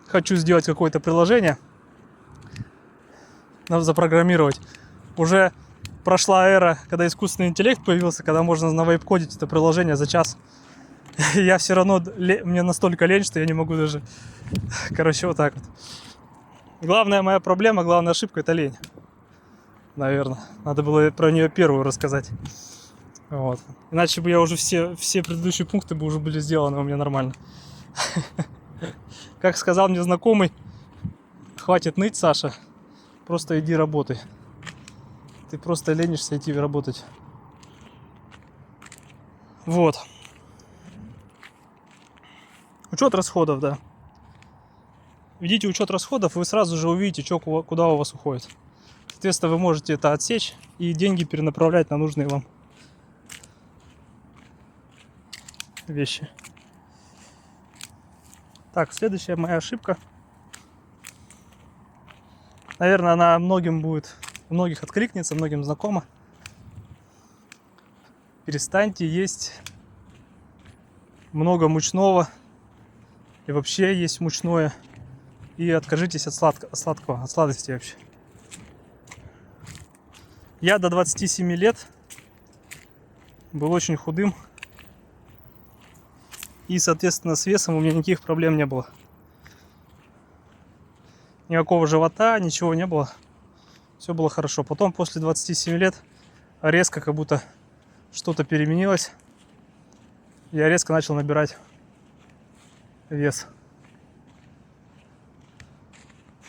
хочу сделать какое-то приложение, запрограммировать. Уже прошла эра, когда искусственный интеллект появился, когда можно навайп-кодить это приложение за час. Я все равно, мне настолько лень, что я не могу даже, короче, вот так вот. Главная моя проблема, главная ошибка — это лень. Наверное, надо было про нее первую рассказать. Вот. Иначе бы я уже все предыдущие пункты бы уже были сделаны у меня нормально. Как сказал мне знакомый: хватит ныть, Саша, просто иди работай. Ты просто ленишься идти работать. Вот. Учет расходов, да. Ведите учет расходов, вы сразу же увидите, что, куда у вас уходит. Соответственно, вы можете это отсечь и деньги перенаправлять на нужные вам вещи. Так, следующая моя ошибка. Наверное, она многим будет, у многих откликнется, многим знакома. Перестаньте есть много мучного и вообще есть мучное. И откажитесь от сладкого, от сладости вообще. Я до 27 лет был очень худым. И, соответственно, с весом у меня никаких проблем не было. Никакого живота, ничего не было. Все было хорошо. Потом, после 27 лет, резко как будто что-то переменилось. Я резко начал набирать вес.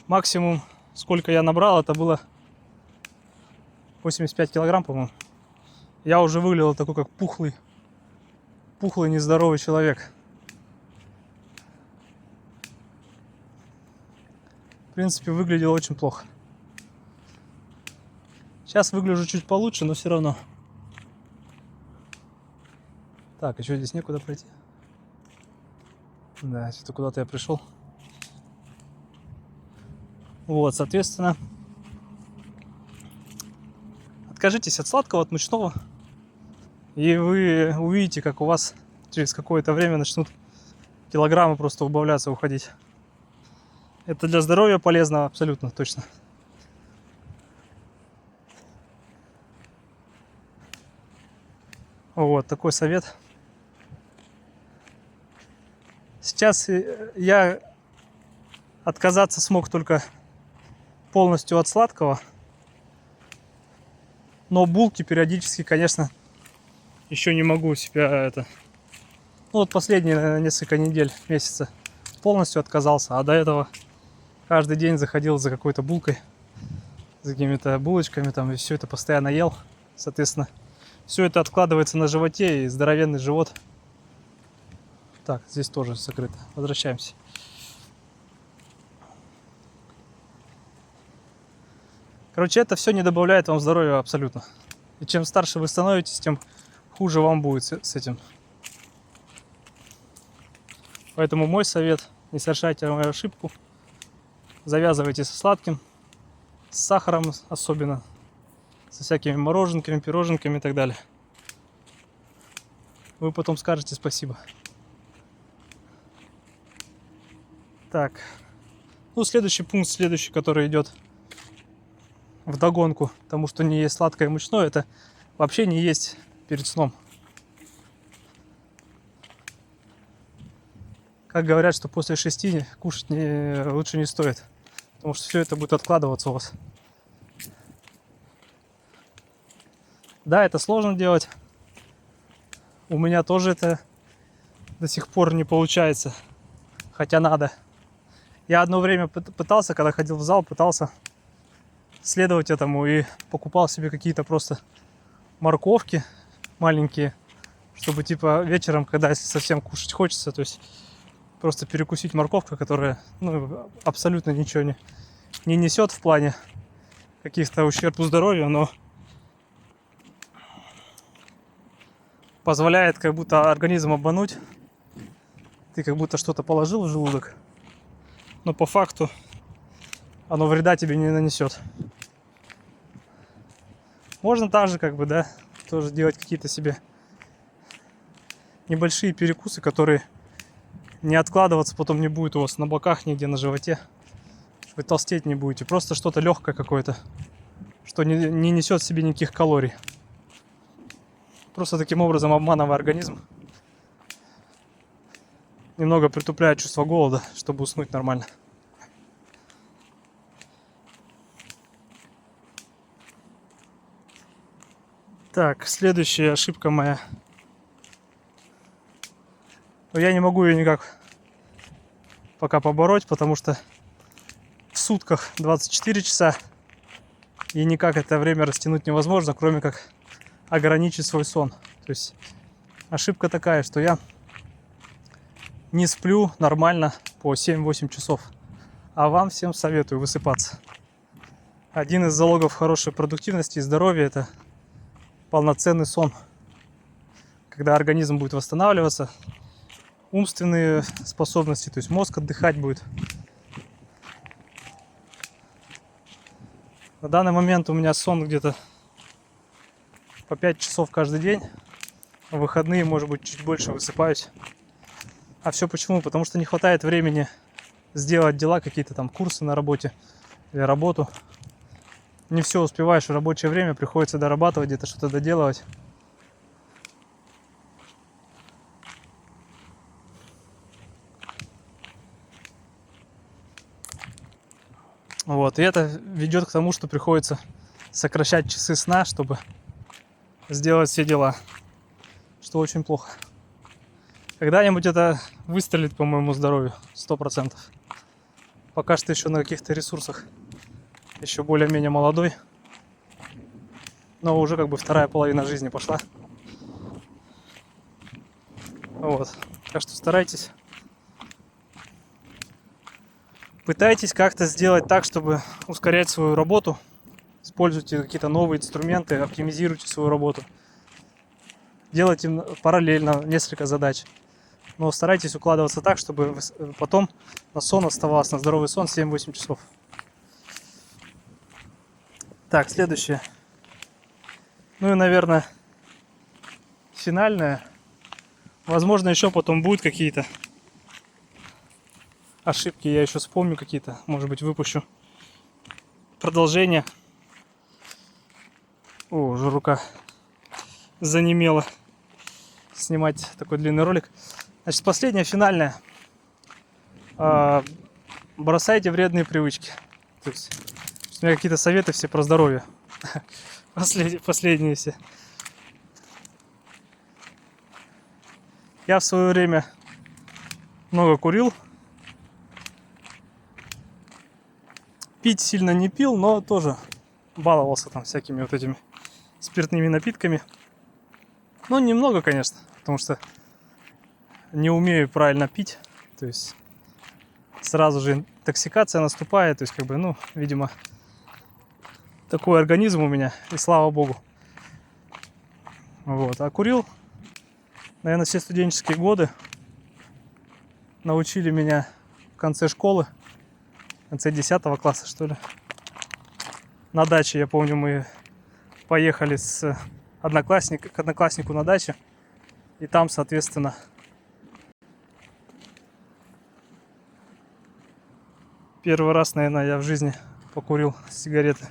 Максимум, сколько я набрал, это было 85 килограмм, по-моему. Я уже выглядел такой, как пухлый, нездоровый человек. В принципе, выглядел очень плохо. Сейчас выгляжу чуть получше, но все равно. Так, еще здесь некуда пройти. Да, что-то куда-то я пришел. Вот, соответственно, откажитесь от сладкого, от мучного. И вы увидите, как у вас через какое-то время начнут килограммы просто убавляться, уходить. Это для здоровья полезно, абсолютно точно. Вот такой совет. Сейчас я отказаться смог только полностью от сладкого. Но булки периодически, конечно, еще не могу себя это... Ну вот последние, наверное, несколько недель, месяца полностью отказался. А до этого каждый день заходил за какой-то булкой, за какими-то булочками там, и все это постоянно ел. Соответственно, все это откладывается на животе, и здоровенный живот. Так, здесь тоже закрыто. Возвращаемся. Короче, это все не добавляет вам здоровья абсолютно. И чем старше вы становитесь, тем хуже вам будет с этим. Поэтому мой совет: не совершайте мою ошибку. Завязывайте со сладким, с сахаром особенно, со всякими мороженками, пироженками и так далее. Вы потом скажете спасибо. Так, Ну, следующий пункт, следующий, который идет вдогонку тому, что не есть сладкое и мучное, это вообще не есть перед сном. Как говорят, что после 6 кушать лучше не стоит, потому что все это будет откладываться у вас. Да, это сложно делать. У меня тоже это до сих пор не получается, хотя надо. Я одно время пытался, когда ходил в зал, пытался следовать этому и покупал себе какие-то просто морковки маленькие, чтобы типа вечером, когда если совсем кушать хочется, то есть просто перекусить морковку, которая абсолютно ничего не несет в плане каких-то ущерб здоровью, но позволяет как будто организм обмануть. Ты как будто что-то положил в желудок, но по факту оно вреда тебе не нанесет. Можно также тоже делать какие-то себе небольшие перекусы, которые не откладываться потом не будет у вас на боках, нигде на животе. Вы толстеть не будете. Просто что-то легкое какое-то, что не несет в себе никаких калорий. Просто таким образом обманывая организм, немного притупляя чувство голода, чтобы уснуть нормально. Так, следующая ошибка моя. Но я не могу ее никак пока побороть, потому что в сутках 24 часа, и никак это время растянуть невозможно, кроме как ограничить свой сон. То есть ошибка такая, что я не сплю нормально по 7-8 часов, а вам всем советую высыпаться. Один из залогов хорошей продуктивности и здоровья – это полноценный сон, когда организм будет восстанавливаться, умственные способности, то есть мозг отдыхать будет. На данный момент у меня сон где-то по 5 часов каждый день. В выходные, может быть, чуть больше высыпаюсь. А все почему? Потому что не хватает времени сделать дела, какие-то там курсы на работе или работу. Не все успеваешь в рабочее время, приходится дорабатывать, где-то что-то доделывать. Вот, и это ведет к тому, что приходится сокращать часы сна, чтобы сделать все дела, что очень плохо. Когда-нибудь это выстрелит по моему здоровью, 100%. Пока что еще на каких-то ресурсах, еще более-менее молодой, но уже вторая половина жизни пошла. Вот, так что старайтесь. Пытайтесь как-то сделать так, чтобы ускорять свою работу. Используйте какие-то новые инструменты, оптимизируйте свою работу. Делайте параллельно несколько задач. Но старайтесь укладываться так, чтобы потом на сон оставалось, на здоровый сон 7-8 часов. Так, следующее. Ну и, наверное, финальное. Возможно, еще потом будут какие-то ошибки. Я еще вспомню какие-то. Может быть, выпущу продолжение. О, уже рука занемела снимать такой длинный ролик. Значит, последнее, финальное. Бросайте вредные привычки. То есть, у меня какие-то советы все про здоровье. Последние все. Я в свое время много курил. Пить сильно не пил, но тоже баловался там всякими вот этими спиртными напитками. Ну, немного, конечно, потому что не умею правильно пить. То есть сразу же интоксикация наступает. То есть, видимо, такой организм у меня, и слава богу. Вот. А курил, наверное, все студенческие годы. Научили меня в конце школы, в конце 10 класса, что ли. На даче, я помню, мы поехали к однокласснику на даче. И там, соответственно, Первый раз, наверное, я в жизни покурил сигареты.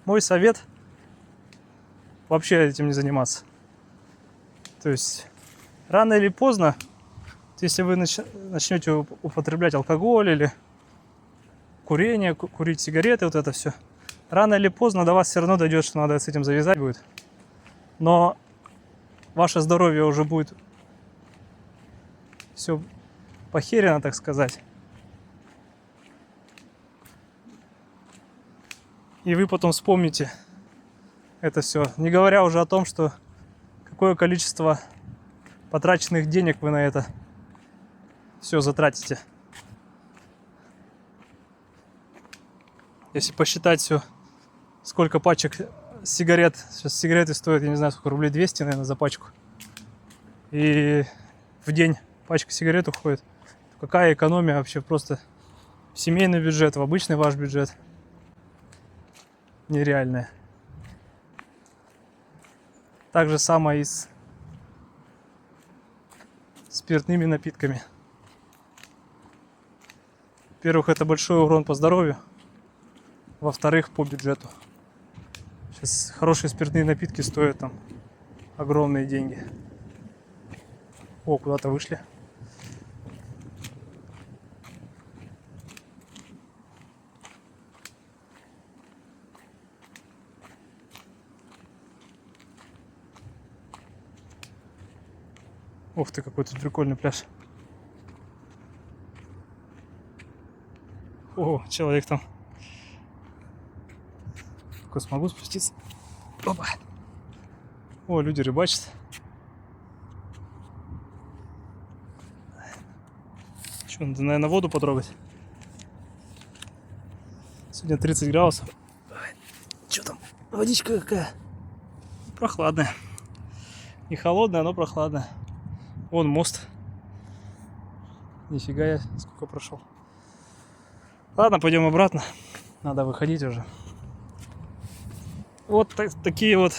Мой совет — вообще этим не заниматься. То есть рано или поздно, если вы начнете употреблять алкоголь или курение, курить сигареты, вот это все, рано или поздно до вас все равно дойдет, что надо с этим завязать будет. Но ваше здоровье уже будет все похерено, так сказать. И вы потом вспомните это все. Не говоря уже о том, что какое количество потраченных денег вы на это все затратите. Если посчитать все, сколько пачек сигарет, сейчас сигареты стоят, я не знаю, сколько рублей, 200, наверное, за пачку. И в день пачка сигарет уходит. Какая экономия вообще просто в семейный бюджет, в обычный ваш бюджет. Нереальная. Так же самое и с спиртными напитками. Во-первых, это большой урон по здоровью. Во-вторых, по бюджету. Сейчас хорошие спиртные напитки стоят там огромные деньги. О, куда-то вышли. Ух ты, какой тут прикольный пляж. О, человек там. Только смогу спуститься. Опа. О, люди рыбачат. Что, надо, наверное, воду потрогать. Сегодня 30 градусов. Что там? Водичка какая? Прохладная. Не холодная, но прохладная. Вон мост. Нифига я сколько прошел. Ладно, пойдем обратно. Надо выходить уже. Вот такие вот,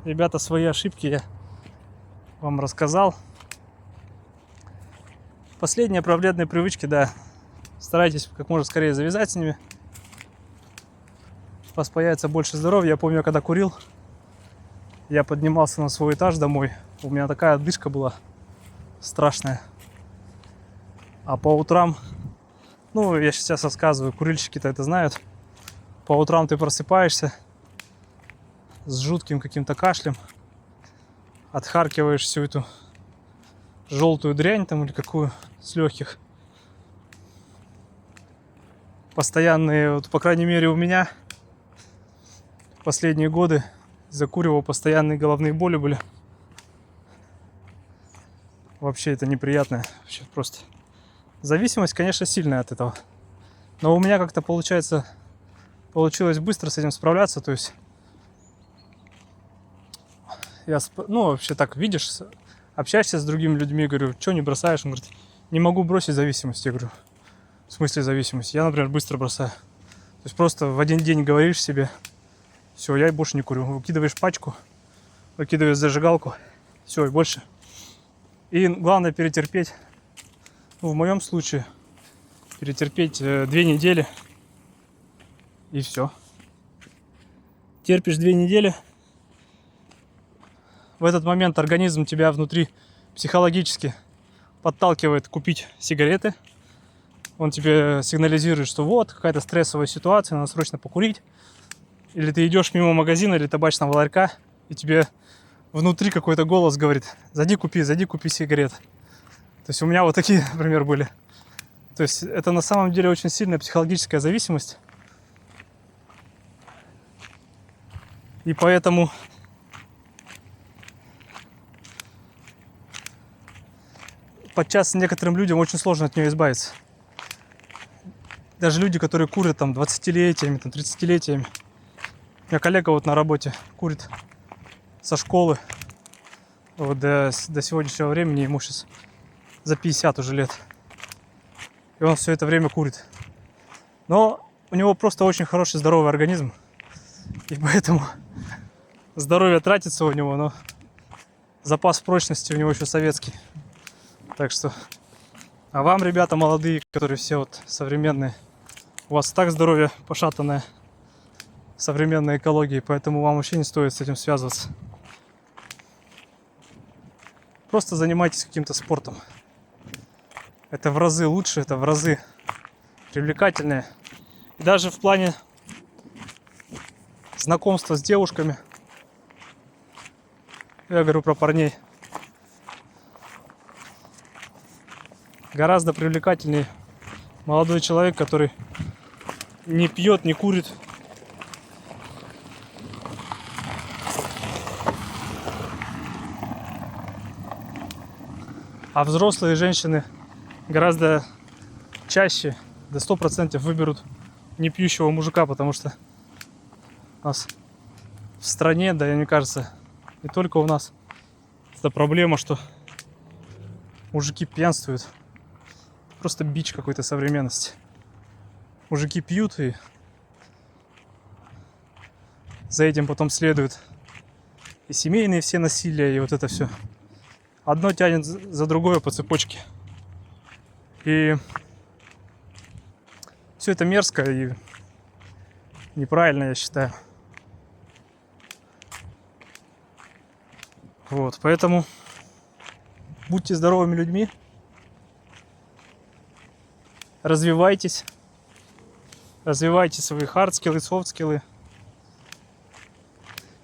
ребята, свои ошибки я вам рассказал. Последние про вредные привычки, да. Старайтесь как можно скорее завязать с ними. У вас появится больше здоровья. Я помню, когда курил, я поднимался на свой этаж домой. У меня такая отдышка была страшная. А по утрам, ну, я сейчас рассказываю, курильщики-то это знают. По утрам ты просыпаешься с жутким каким-то кашлем, отхаркиваешь всю эту желтую дрянь там или какую с легких. Постоянные, вот, по крайней мере, у меня последние годы закуривал, постоянные головные боли были. Вообще это неприятно. Вообще просто зависимость, конечно, сильная от этого. Но у меня как-то получилось быстро с этим справляться. То есть я, ну, вообще так, видишь, общаешься с другими людьми, говорю, что не бросаешь? Он говорит, не могу бросить зависимость. Я говорю, в смысле зависимость? Я, например, быстро бросаю. То есть просто в один день говоришь себе, все, я больше не курю. Выкидываешь пачку, выкидываешь зажигалку, все, и больше. И главное перетерпеть, ну, в моем случае, перетерпеть 2 недели, и все. Терпишь 2 недели, в этот момент организм тебя внутри психологически подталкивает купить сигареты. Он тебе сигнализирует, что вот, какая-то стрессовая ситуация, надо срочно покурить. Или ты идешь мимо магазина или табачного ларька, и тебе внутри какой-то голос говорит, зайди купи сигарет. То есть у меня вот такие, например, были. То есть это на самом деле очень сильная психологическая зависимость. И поэтому подчас некоторым людям очень сложно от нее избавиться. Даже люди, которые курят там 20-летиями, там 30-летиями. У меня коллега вот на работе курит со школы. Вот до сегодняшнего времени ему сейчас за 50 уже лет. И он все это время курит. Но у него просто очень хороший здоровый организм. И поэтому здоровье тратится у него, но запас прочности у него еще советский. Так что А вам, ребята молодые, которые все вот современные, у вас так здоровье пошатанное современной экологией, поэтому вам вообще не стоит с этим связываться. Просто занимайтесь каким-то спортом. Это в разы лучше, это в разы привлекательнее. И даже в плане знакомства с девушками, я говорю про парней, гораздо привлекательнее молодой человек, который не пьет, не курит, а взрослые женщины гораздо чаще, до 100% выберут не пьющего мужика, потому что у нас в стране, да и мне кажется, не только у нас, это проблема, что мужики пьянствуют. Просто бич какой-то современности. Мужики пьют, и за этим потом следует и семейные все насилия, и вот это все. Одно тянет за другое по цепочке. И все это мерзко и неправильно, я считаю. Вот, поэтому будьте здоровыми людьми, развивайтесь свои хардскиллы, софтскиллы.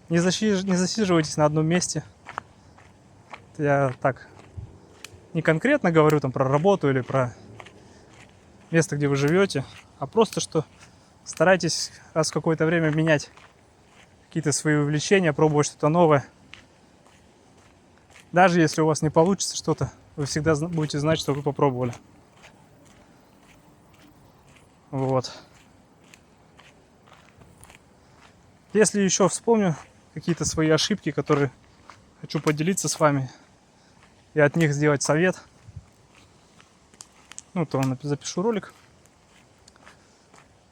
Не засиживайтесь на одном месте. Я так не конкретно говорю там про работу или про место, где вы живете, а просто что старайтесь раз в какое-то время менять какие-то свои увлечения, пробовать что-то новое. Даже если у вас не получится что-то, вы всегда будете знать, что вы попробовали. Вот. Если еще вспомню какие-то свои ошибки, которые хочу поделиться с вами и от них сделать совет, ну, то запишу ролик.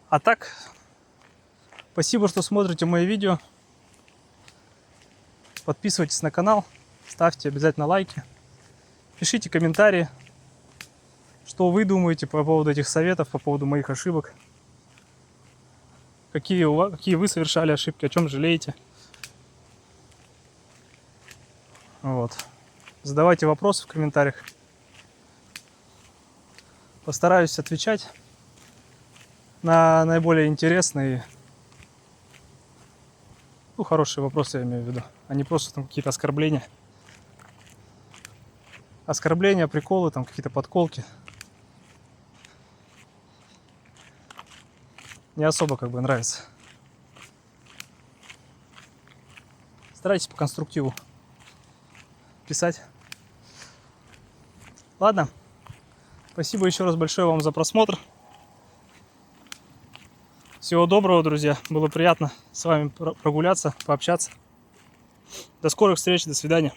А так, спасибо, что смотрите мои видео. Подписывайтесь на канал, ставьте обязательно лайки, пишите комментарии, что вы думаете по поводу этих советов, по поводу моих ошибок. Какие вы совершали ошибки, о чем жалеете. Вот. Задавайте вопросы в комментариях. Постараюсь отвечать на наиболее интересные, ну, хорошие вопросы, я имею в виду, а не просто там какие-то оскорбления. Оскорбления, приколы, там какие-то подколки. Не особо как бы нравится. Старайтесь по конструктиву писать. Ладно. Спасибо еще раз большое вам за просмотр. Всего доброго, друзья. Было приятно с вами прогуляться, пообщаться. До скорых встреч, до свидания.